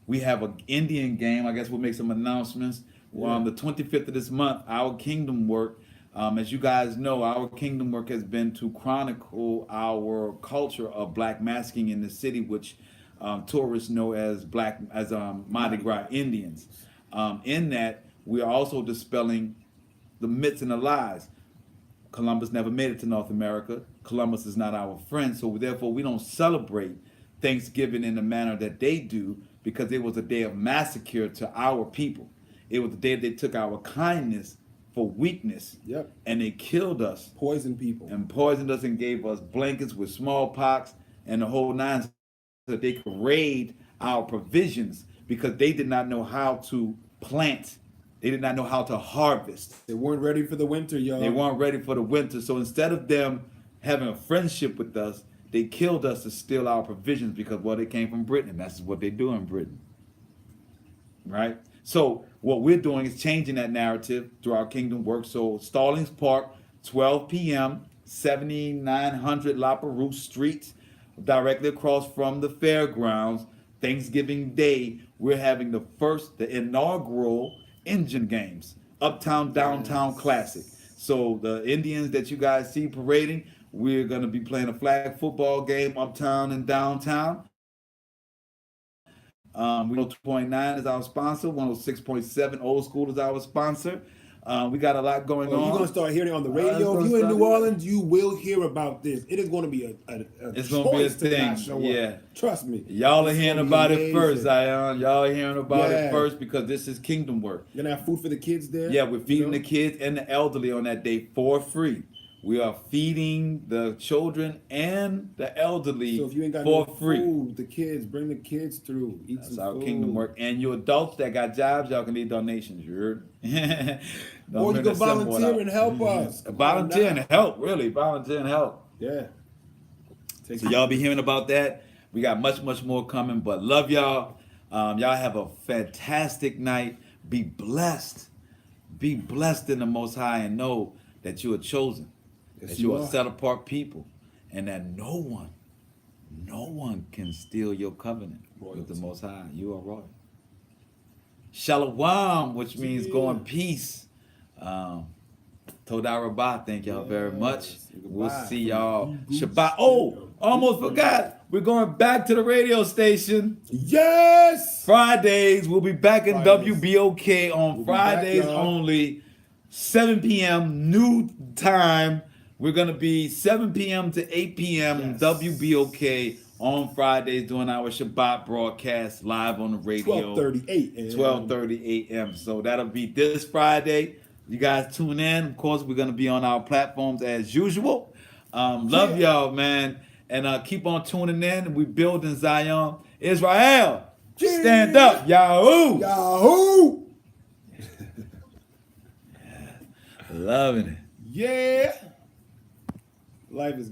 B: We have an Indian game. I guess we'll make some announcements. On the 25th of this month, our kingdom work. As you guys know, our kingdom work has been to chronicle our culture of black masking in the city, which tourists know as Mardi Gras Indians. In that, we are also dispelling the myths and the lies. Columbus never made it to North America. Columbus is not our friend, so therefore we don't celebrate Thanksgiving in the manner that they do, because it was a day of massacre to our people. It was the day they took our kindness for weakness.
A: Yep.
B: And they killed us
A: Poison people.
B: and poisoned us and gave us blankets with smallpox and the whole nine, so that they could raid our provisions, because they did not know how to plant. They did not know how to harvest.
A: They weren't ready for the winter, y'all.
B: They weren't ready for the winter. So instead of them having a friendship with us, they killed us to steal our provisions, because, well, they came from Britain. That's what they do in Britain. Right? So what we're doing is changing that narrative through our kingdom work. So Stallings Park, 12 p.m., 7900 La Perouse Street, directly across from the fairgrounds. Thanksgiving Day, we're having the inaugural Engine Games, Uptown Downtown Classic. So the Indians that you guys see parading, we're going to be playing a flag football game uptown and downtown. We know 2.9 is our sponsor. 106.7 Old School is our sponsor. We got a lot going on.
A: You're going to start hearing it on the
B: It's
A: radio.
B: gonna
A: If you're in
B: start-
A: New Orleans, you will hear about this. It is going to be a
B: It's gonna be a
A: choice to not
B: thing,
A: show up.
B: yeah.
A: Trust me.
B: Y'all are
A: It's
B: hearing
A: gonna be
B: about it
A: amazing.
B: first, Zion. Y'all are hearing about
A: Yeah.
B: it first, because this is kingdom work.
A: You're going to have food for the kids there?
B: Yeah, we're feeding
A: You know?
B: the kids and the elderly on that day for free. We are feeding the children and the elderly
A: So if you ain't got
B: for
A: no
B: free.
A: food, the kids, bring the kids through. Eat
B: That's
A: some
B: our
A: food.
B: kingdom work. And you adults that got jobs, y'all can leave donations. You heard? Don't
A: Or you
B: bring
A: can
B: the symbol
A: volunteer
B: out.
A: and help us. Come on
B: Volunteer
A: now.
B: and help, really. Volunteer and help.
A: Yeah.
B: So y'all be hearing about that. We got much, much more coming, but love y'all. Y'all have a fantastic night. Be blessed. Be blessed in the Most High, and know that you are chosen.
A: Yes,
B: that
A: you
B: you are
A: are.
B: set apart people, and that no one can steal your covenant with the Most High. You are royal. Shalom, which means go in peace. Toda Rabbah, thank y'all very much. We'll
A: Goodbye.
B: see y'all Shabbat. Oh, almost forgot. We're going back to the radio station.
A: Yes!
B: Fridays, we'll be back in
A: Fridays.
B: WBOK on
A: We'll be back,
B: Fridays
A: y'all.
B: only. 7 p.m. new time. We're going to be 7 p.m. to 8 p.m.
A: Yes.
B: WBOK on Fridays doing our Shabbat broadcast live on the radio.
A: 12:38 a.m.
B: 12:30 a.m. So that'll be this Friday. You guys tune in. Of course, we're going to be on our platforms as usual. Love y'all, man. And keep on tuning in. We building Zion. Israel, stand up, Yahoo!
A: Yahoo!
B: Loving it.
A: Yeah. Life is